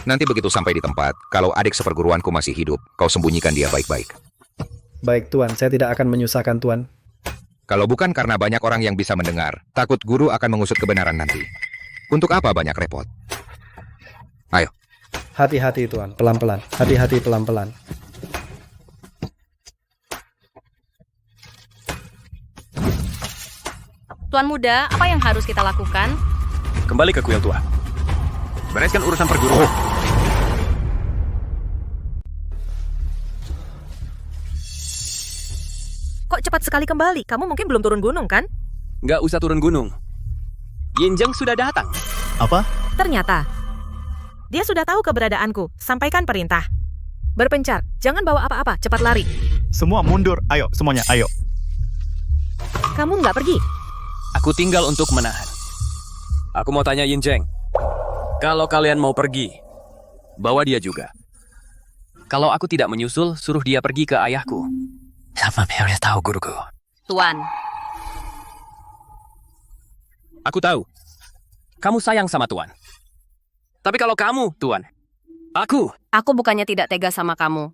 Nanti begitu sampai di tempat, kalau adik seperguruanku masih hidup, kau sembunyikan dia baik-baik. Baik, Tuan. Saya tidak akan menyusahkan Tuan. Kalau bukan karena banyak orang yang bisa mendengar, takut guru akan mengusut kebenaran nanti. Untuk apa banyak repot? Ayo. Hati-hati, Tuan. Pelan-pelan. Hati-hati, pelan-pelan. Tuan Muda, apa yang harus kita lakukan? Kembali ke kuil tua. Bereskan urusan perguruan. Kok cepat sekali kembali? Kamu mungkin belum turun gunung, kan? Nggak usah turun gunung. Yin Zheng sudah datang. Apa? Ternyata, dia sudah tahu keberadaanku. Sampaikan perintah. Berpencar, jangan bawa apa-apa, cepat lari. Semua mundur, ayo, semuanya, ayo. Kamu nggak pergi? Aku tinggal untuk menahan. Aku mau tanya Yin Zheng. Kalau kalian mau pergi, bawa dia juga. Kalau aku tidak menyusul, suruh dia pergi ke ayahku. Sama harus tahu guruku. Tuan. Aku tahu. Kamu sayang sama Tuan. Tapi kalau kamu, Tuan, aku. Aku bukannya tidak tega sama kamu.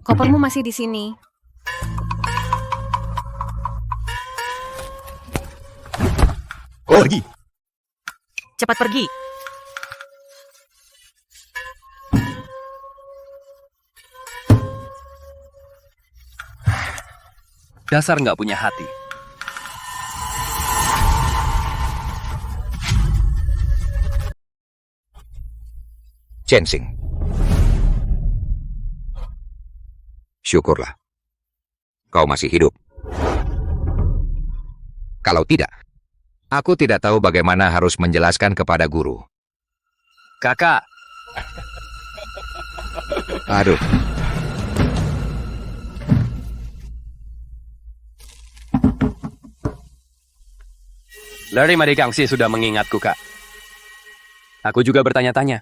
Kopermu masih di sini. Pergi. Cepat pergi. Dasar nggak punya hati. Chensing. Syukurlah. Kau masih hidup. Kalau tidak, aku tidak tahu bagaimana harus menjelaskan kepada guru. Kakak. Aduh. Dari Madikangsi sudah mengingatku, Kak. Aku juga bertanya-tanya.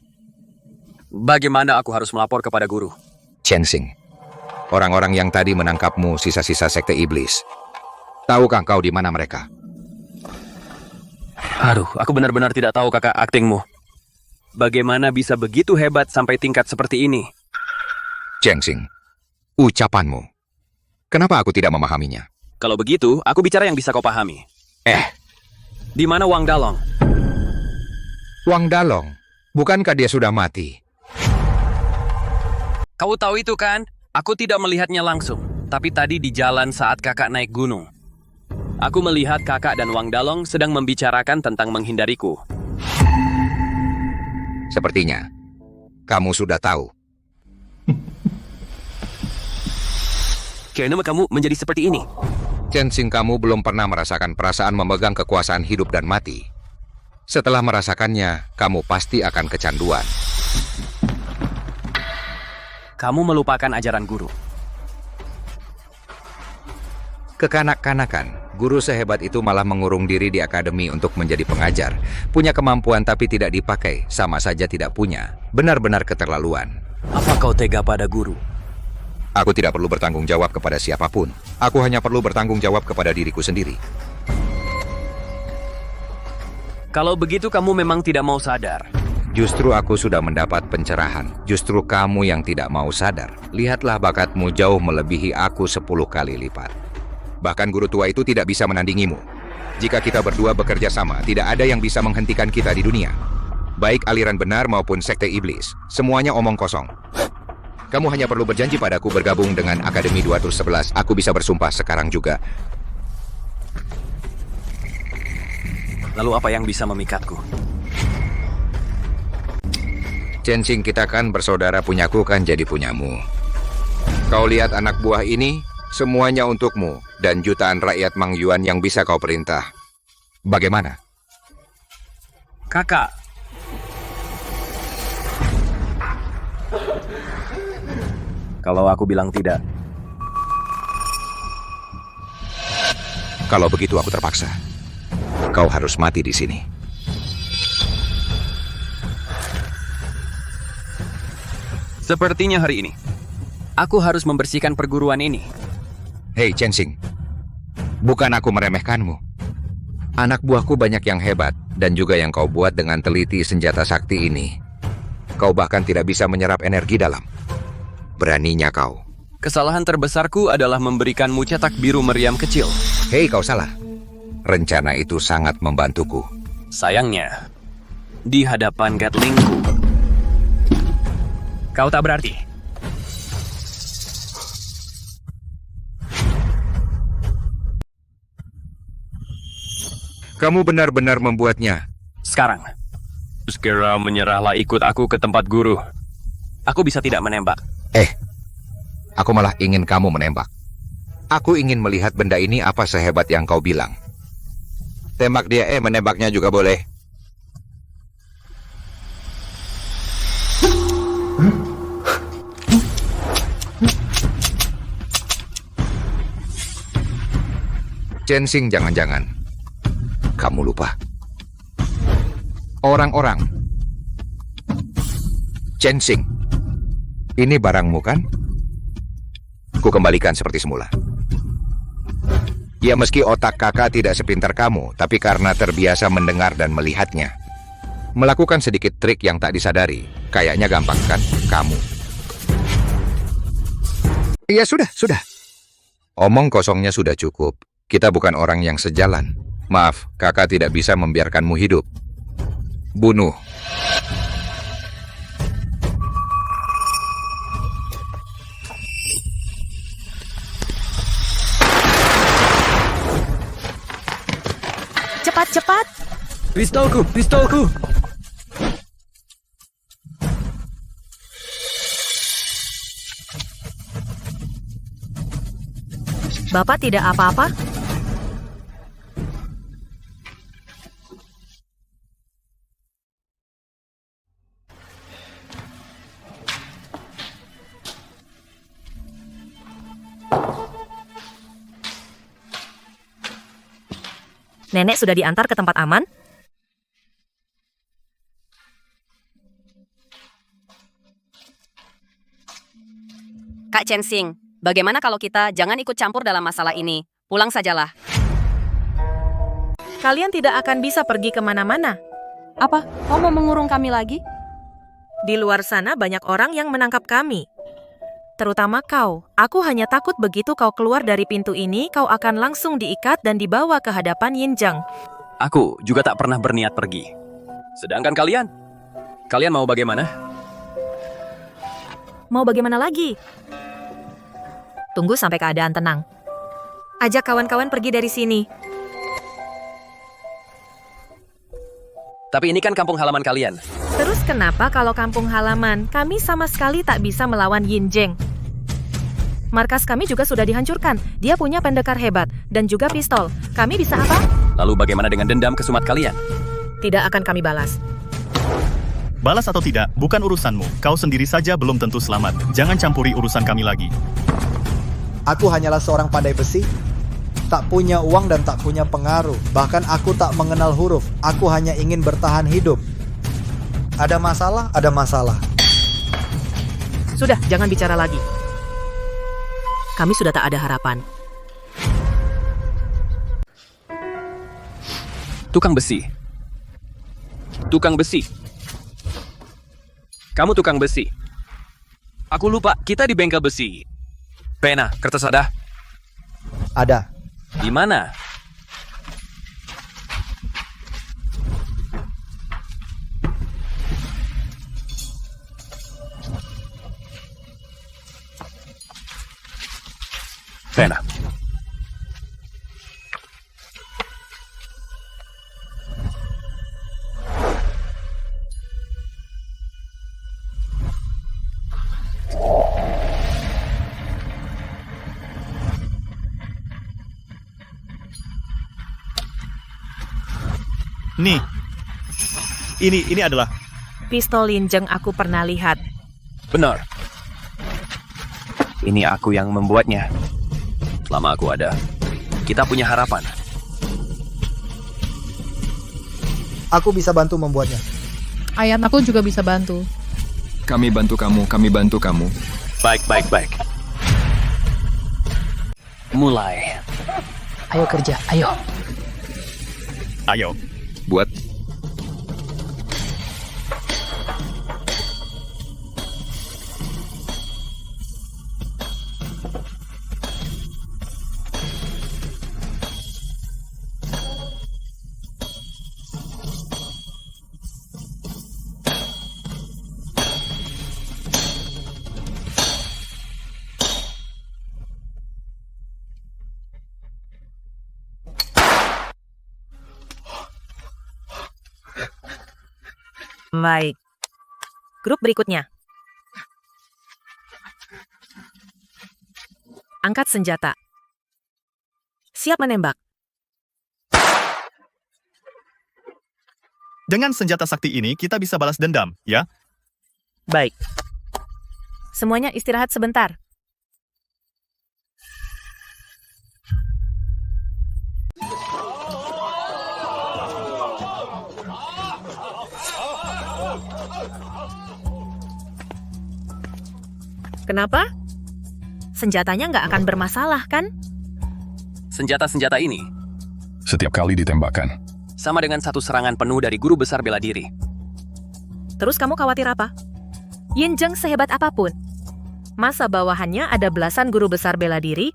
Bagaimana aku harus melapor kepada guru? Chensing. Orang-orang yang tadi menangkapmu sisa-sisa sekte iblis. Tahukah kau di mana mereka? Aduh, aku benar-benar tidak tahu, Kakak, aktingmu. Bagaimana bisa begitu hebat sampai tingkat seperti ini? Chensing, ucapanmu. Kenapa aku tidak memahaminya? Kalau begitu, aku bicara yang bisa kau pahami. Di mana Wang Dalong? Wang Dalong? Bukankah dia sudah mati? Kau tahu itu kan? Aku tidak melihatnya langsung. Tapi tadi di jalan saat kakak naik gunung. Aku melihat kakak dan Wang Dalong sedang membicarakan tentang menghindariku. Sepertinya, kamu sudah tahu. Kenapa kamu menjadi seperti ini? Chensing, kamu belum pernah merasakan perasaan memegang kekuasaan hidup dan mati. Setelah merasakannya, kamu pasti akan kecanduan. Kamu melupakan ajaran guru. Kekanak-kanakan, guru sehebat itu malah mengurung diri di akademi untuk menjadi pengajar. Punya kemampuan tapi tidak dipakai, sama saja tidak punya. Benar-benar keterlaluan. Apa kau tega pada guru? Aku tidak perlu bertanggung jawab kepada siapapun. Aku hanya perlu bertanggung jawab kepada diriku sendiri. Kalau begitu kamu memang tidak mau sadar. Justru aku sudah mendapat pencerahan. Justru kamu yang tidak mau sadar. Lihatlah bakatmu jauh melebihi aku 10 kali lipat. Bahkan guru tua itu tidak bisa menandingimu. Jika kita berdua bekerja sama, tidak ada yang bisa menghentikan kita di dunia. Baik aliran benar maupun sekte iblis. Semuanya omong kosong. Kamu hanya perlu berjanji padaku bergabung dengan Akademi 211. Aku bisa bersumpah sekarang juga. Lalu apa yang bisa memikatku? Censing, kita kan bersaudara, punyaku kan jadi punyamu. Kau lihat anak buah ini, semuanya untukmu, dan jutaan rakyat Mang Yuan yang bisa kau perintah. Bagaimana? Kakak. Kalau aku bilang tidak. Kalau begitu aku terpaksa. Kau harus mati di sini. Sepertinya hari ini, aku harus membersihkan perguruan ini. Hei Censing, bukan aku meremehkanmu. Anak buahku banyak yang hebat, dan juga yang kau buat dengan teliti senjata sakti ini. Kau bahkan tidak bisa menyerap energi dalam. Beraninya kau. Kesalahan terbesarku adalah memberikanmu cetak biru meriam kecil. Hei, kau salah. Rencana itu sangat membantuku. Sayangnya, di hadapan Gatlingku, kau tak berarti. Kamu benar-benar membuatnya. Sekarang, segera menyerahlah, ikut aku ke tempat guru. Aku bisa tidak menembak. Aku malah ingin kamu menembak. Aku ingin melihat benda ini apa sehebat yang kau bilang. Tembak dia, menembaknya juga boleh. Censing, jangan-jangan kamu lupa. Orang-orang. Censing, ini barangmu kan? Ku kembalikan seperti semula. Ya, meski otak kakak tidak sepintar kamu, tapi karena terbiasa mendengar dan melihatnya. Melakukan sedikit trik yang tak disadari, kayaknya gampang kan kamu? Iya, sudah. Omong kosongnya sudah cukup. Kita bukan orang yang sejalan. Maaf, kakak tidak bisa membiarkanmu hidup. Bunuh. Cepat! Pistolku! Bapak tidak apa-apa? Nenek sudah diantar ke tempat aman? Kak Censing, bagaimana kalau kita jangan ikut campur dalam masalah ini? Pulang sajalah. Kalian tidak akan bisa pergi kemana-mana. Apa? Kau mau mengurung kami lagi? Di luar sana banyak orang yang menangkap kami. Terutama kau. Aku hanya takut begitu kau keluar dari pintu ini, kau akan langsung diikat dan dibawa ke hadapan Yinjang. Aku juga tak pernah berniat pergi. Sedangkan kalian mau bagaimana? Mau bagaimana lagi? Tunggu sampai keadaan tenang. Ajak kawan-kawan pergi dari sini. Tapi ini kan kampung halaman kalian. Terus kenapa kalau kampung halaman, kami sama sekali tak bisa melawan Yinjang? Markas kami juga sudah dihancurkan. Dia punya pendekar hebat dan juga pistol. Kami bisa apa? Lalu bagaimana dengan dendam kesumat kalian? Tidak akan kami balas. Balas atau tidak, bukan urusanmu. Kau sendiri saja belum tentu selamat. Jangan campuri urusan kami lagi. Aku hanyalah seorang pandai besi. Tak punya uang dan tak punya pengaruh. Bahkan aku tak mengenal huruf. Aku hanya ingin bertahan hidup. Ada masalah, ada masalah. Sudah, jangan bicara lagi. kami sudah tak ada harapan. Tukang besi. Tukang besi. Kamu tukang besi. Aku lupa, kita di bengkel besi. Pena, kertas ada? Ada. Di mana? Pena. Nih, ini adalah Pistol Yinjeng aku pernah lihat. Benar. Ini aku yang membuatnya. Selama aku ada, kita punya harapan. Aku bisa bantu membuatnya. Ayat aku juga bisa bantu. Kami bantu kamu. Baik. Mulai. Ayo kerja, ayo. Ayo. Buat. Baik. Grup berikutnya. Angkat senjata. Siap menembak. Dengan senjata sakti ini, kita bisa balas dendam, ya? Baik. Semuanya istirahat sebentar. Kenapa? Senjatanya nggak akan bermasalah, kan? Senjata-senjata ini Setiap kali ditembakkan. sama dengan satu serangan penuh dari guru besar bela diri. Terus kamu khawatir apa? Yinjeng sehebat apapun. Masa bawahannya ada belasan guru besar bela diri?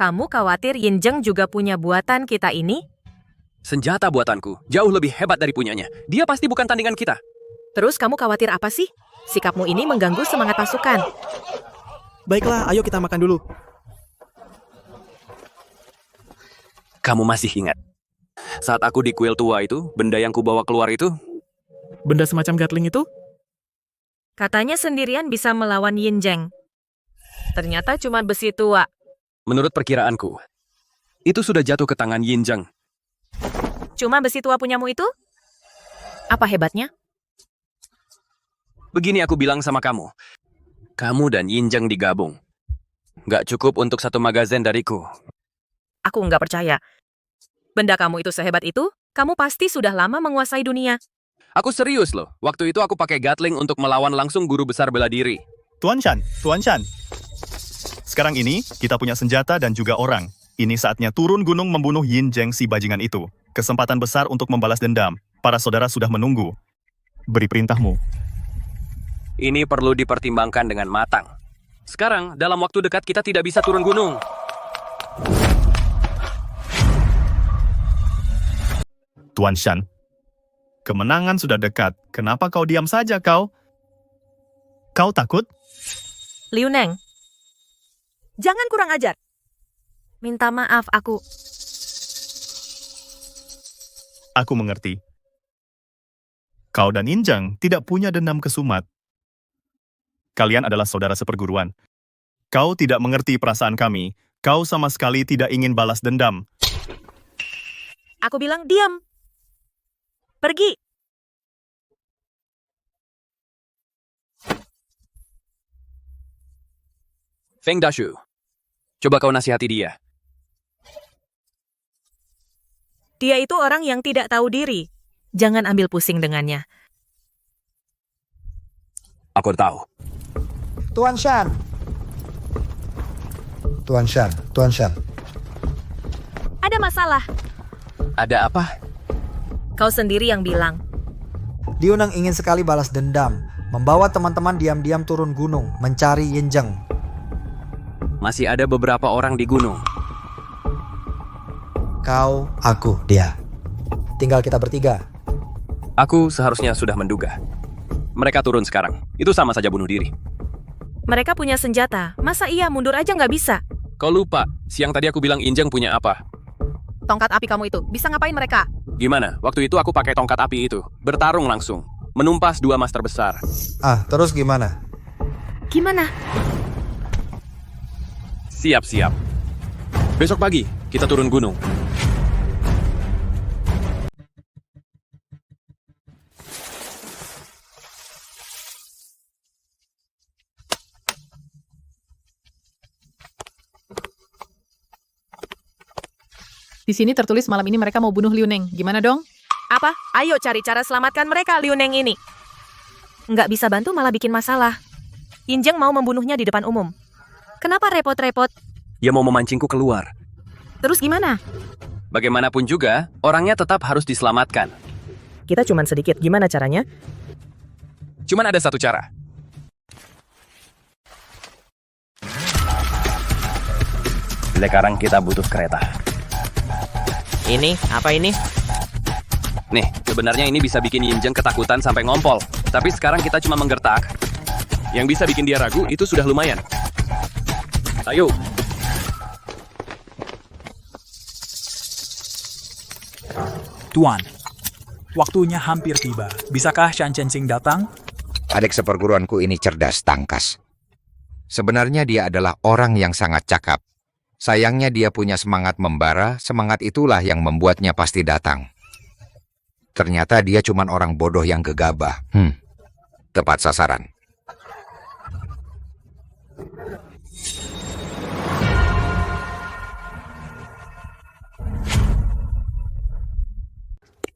Kamu khawatir Yinjeng juga punya buatan kita ini? Senjata buatanku jauh lebih hebat dari punyanya. Dia pasti bukan tandingan kita. Terus kamu khawatir apa sih? Sikapmu ini mengganggu semangat pasukan. Baiklah, ayo kita makan dulu. Kamu masih ingat saat aku di kuil tua itu, benda yang kubawa keluar itu? Benda semacam Gatling itu? Katanya sendirian bisa melawan Yinjeng. Ternyata cuma besi tua. Menurut perkiraanku, itu sudah jatuh ke tangan Yinjeng. Cuma besi tua punyamu itu? Apa hebatnya? Begini aku bilang sama kamu. Kamu dan Yinjeng digabung. Nggak cukup untuk satu magazin dariku. Aku nggak percaya. Benda kamu itu sehebat itu, kamu pasti sudah lama menguasai dunia. Aku serius loh. Waktu itu aku pakai Gatling untuk melawan langsung guru besar bela diri. Tuan Chan. Sekarang ini, kita punya senjata dan juga orang. Ini saatnya turun gunung membunuh Yinjeng si bajingan itu. Kesempatan besar untuk membalas dendam. Para saudara sudah menunggu. Beri perintahmu. Ini perlu dipertimbangkan dengan matang. Sekarang, dalam waktu dekat kita tidak bisa turun gunung. Tuan Shan, kemenangan sudah dekat. Kenapa kau diam saja kau? Kau takut? Liu Neng, jangan kurang ajar. Minta maaf, aku... Aku mengerti. Kau dan Yinjeng tidak punya dendam kesumat. Kalian adalah saudara seperguruan. Kau tidak mengerti perasaan kami. Kau sama sekali tidak ingin balas dendam. Aku bilang diam. Pergi. Feng Dashu, coba kau nasihati dia. Dia itu orang yang tidak tahu diri. Jangan ambil pusing dengannya. Aku tahu. Tuan Shan, Tuan Shan, Tuan Shan. Ada masalah. Ada apa? Kau sendiri yang bilang. Diunang ingin sekali balas dendam, membawa teman-teman diam-diam turun gunung, mencari Yinjeng. Masih ada beberapa orang di gunung. Kau, aku, dia. Tinggal kita bertiga. Aku seharusnya sudah menduga. Mereka turun sekarang. Itu sama saja bunuh diri. Mereka punya senjata. Masa iya mundur aja nggak bisa? Kau lupa, siang tadi aku bilang Yinjeng punya apa? Tongkat api kamu itu, bisa ngapain mereka? Gimana? Waktu itu aku pakai tongkat api itu. Bertarung langsung. Menumpas 2 master besar. Terus gimana? Gimana? Siap-siap. Besok pagi, kita turun gunung. Di sini tertulis malam ini mereka mau bunuh Liu Neng. Gimana dong? Apa? Ayo cari cara selamatkan mereka, Liu Neng ini. Nggak bisa bantu malah bikin masalah. Yinjeng mau membunuhnya di depan umum. Kenapa repot-repot? Dia mau memancingku keluar. Terus gimana? Bagaimanapun juga, orangnya tetap harus diselamatkan. Kita cuman sedikit, gimana caranya? Cuman ada satu cara. Sekarang kita butuh kereta. Ini, apa ini? Nih, sebenarnya ini bisa bikin Yinjeng ketakutan sampai ngompol. Tapi sekarang kita cuma menggertak. Yang bisa bikin dia ragu itu sudah lumayan. Ayo. Tuan, waktunya hampir tiba. Bisakah Shan Chensing datang? Adik seperguruanku ini cerdas tangkas. Sebenarnya dia adalah orang yang sangat cakap. Sayangnya dia punya semangat membara, semangat itulah yang membuatnya pasti datang. Ternyata dia cuma orang bodoh yang gegabah. Tepat sasaran.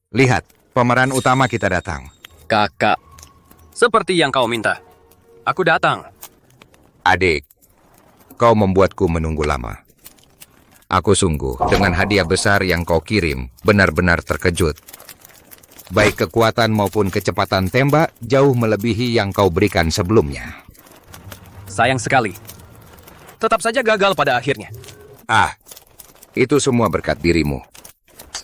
Lihat, pemeran utama kita datang. Kakak, seperti yang kau minta. Aku datang. Adik, kau membuatku menunggu lama. Aku sungguh, dengan hadiah besar yang kau kirim, benar-benar terkejut. Baik kekuatan maupun kecepatan tembak jauh melebihi yang kau berikan sebelumnya. Sayang sekali. Tetap saja gagal pada akhirnya. Itu semua berkat dirimu.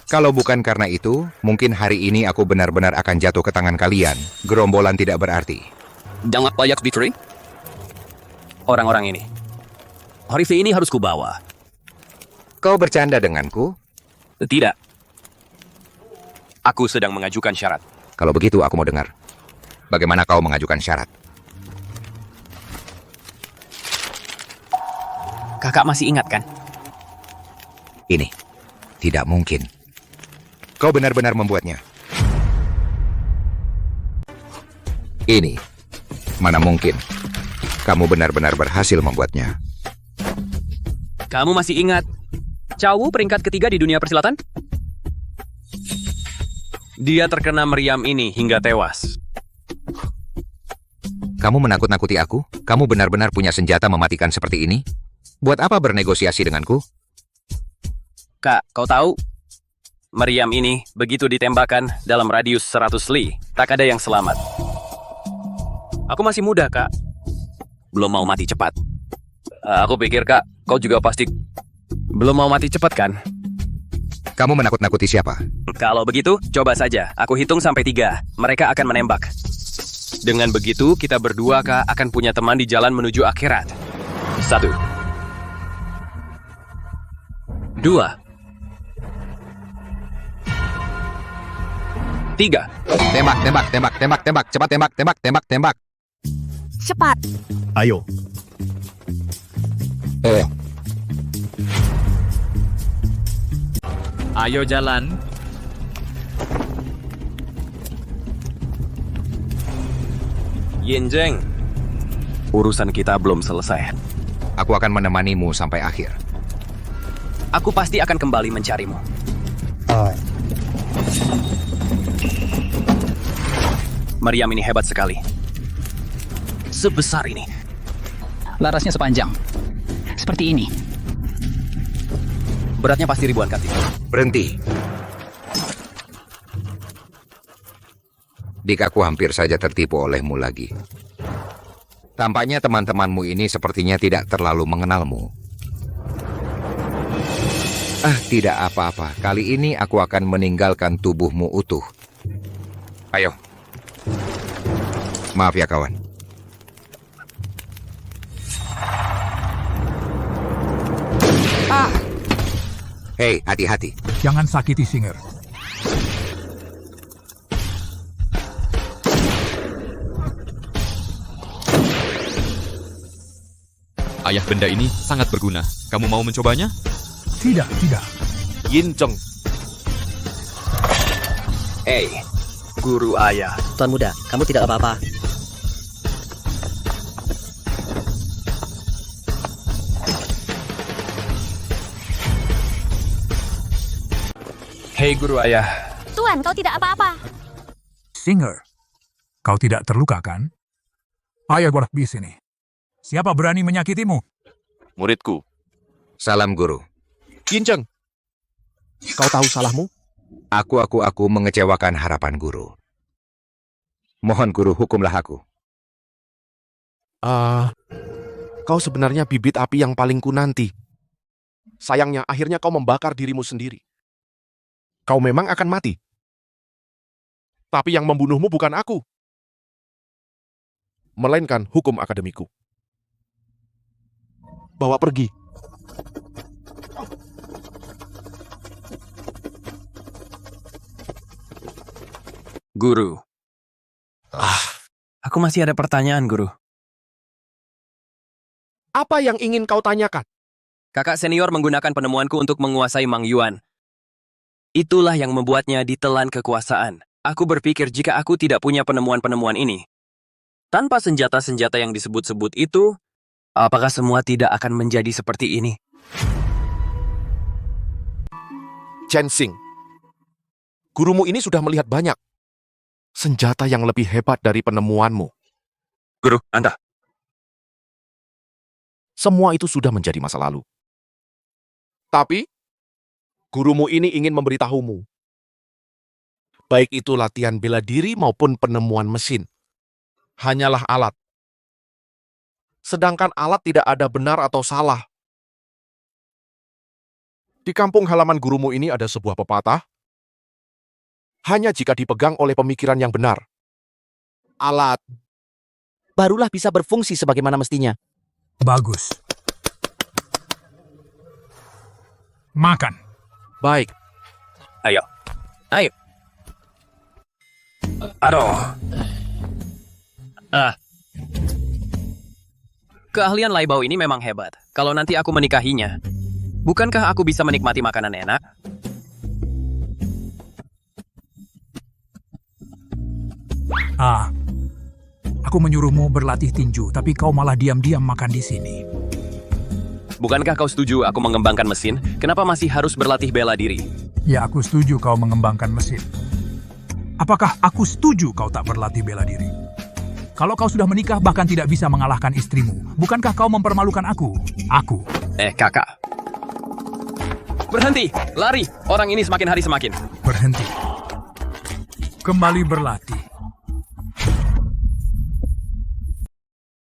Kalau bukan karena itu, mungkin hari ini aku benar-benar akan jatuh ke tangan kalian. Gerombolan tidak berarti. Jangan layak victory. Orang-orang ini. Harifi ini harus kubawa. Kau bercanda denganku? Tidak. Aku sedang mengajukan syarat. Kalau begitu aku mau dengar. Bagaimana kau mengajukan syarat? Kakak masih ingat kan? Ini. Tidak mungkin. Kau benar-benar membuatnya. Ini. Mana mungkin. Kamu benar-benar berhasil membuatnya. Kamu masih ingat Cao Wu peringkat ketiga di dunia persilatan? Dia terkena meriam ini hingga tewas. Kamu menakut-nakuti aku? Kamu benar-benar punya senjata mematikan seperti ini? Buat apa bernegosiasi denganku? Kak, kau tahu? Meriam ini begitu ditembakkan dalam radius 100 li, tak ada yang selamat. Aku masih muda, Kak. Belum mau mati cepat. Aku pikir, Kak, kau juga pasti belum mau mati cepat, kan? Kamu menakut-nakuti siapa? Kalau begitu, coba saja. Aku hitung sampai 3. Mereka akan menembak. Dengan begitu, kita berdua, Kak, akan punya teman di jalan menuju akhirat. 1. 2. 3. Tembak, tembak, tembak, tembak, tembak. Cepat tembak, tembak, tembak, tembak. Cepat. Ayo. Ayo jalan. Yinjeng, urusan kita belum selesai. Aku akan menemanimu sampai akhir. Aku pasti akan kembali mencarimu. Meriam ini hebat sekali. Sebesar ini. Larasnya sepanjang. seperti ini. Beratnya pasti ribuan kati. Berhenti. Dik, aku hampir saja tertipu olehmu lagi. Tampaknya teman-temanmu ini sepertinya tidak terlalu mengenalmu. Tidak apa-apa. Kali ini aku akan meninggalkan tubuhmu utuh. Ayo. Maaf ya, kawan. Hei, hati-hati. Jangan sakiti Singer. Ayah benda ini sangat berguna. Kamu mau mencobanya? Tidak. Yinjeng. Hei, guru ayah. Tuan muda, kamu tidak apa-apa. Hei, guru ayah. Tuan, kau tidak apa-apa. Singer, kau tidak terluka kan? Ayo golak di sini. Siapa berani menyakitimu? Muridku. Salam, guru. Yinjeng. Kau tahu salahmu? Aku mengecewakan harapan guru. Mohon guru, hukumlah aku. Kau sebenarnya bibit api yang paling ku nanti. Sayangnya, akhirnya kau membakar dirimu sendiri. Kau memang akan mati. Tapi yang membunuhmu bukan aku, melainkan hukum akademiku. Bawa pergi. Guru. Aku masih ada pertanyaan, guru. Apa yang ingin kau tanyakan? Kakak senior menggunakan penemuanku untuk menguasai Mang Yuan. Itulah yang membuatnya ditelan kekuasaan. Aku berpikir jika aku tidak punya penemuan-penemuan ini, tanpa senjata-senjata yang disebut-sebut itu, apakah semua tidak akan menjadi seperti ini? Chen Xing, gurumu ini sudah melihat banyak senjata yang lebih hebat dari penemuanmu. Guru, Anda. Semua itu sudah menjadi masa lalu. Tapi, gurumu ini ingin memberitahumu, baik itu latihan bela diri maupun penemuan mesin, hanyalah alat. Sedangkan alat tidak ada benar atau salah. Di kampung halaman gurumu ini ada sebuah pepatah, hanya jika dipegang oleh pemikiran yang benar, alat barulah bisa berfungsi sebagaimana mestinya. Bagus. Makan. Baik. Ayo. Aduh. Keahlian Laibao ini memang hebat. Kalau nanti aku menikahinya, bukankah aku bisa menikmati makanan enak? Aku menyuruhmu berlatih tinju, tapi kau malah diam-diam makan di sini. Bukankah kau setuju aku mengembangkan mesin? Kenapa masih harus berlatih bela diri? Ya, aku setuju kau mengembangkan mesin. Apakah aku setuju kau tak berlatih bela diri? Kalau kau sudah menikah bahkan tidak bisa mengalahkan istrimu, bukankah kau mempermalukan aku? Kakak. Berhenti! Lari! Orang ini semakin hari semakin. Berhenti. Kembali berlatih.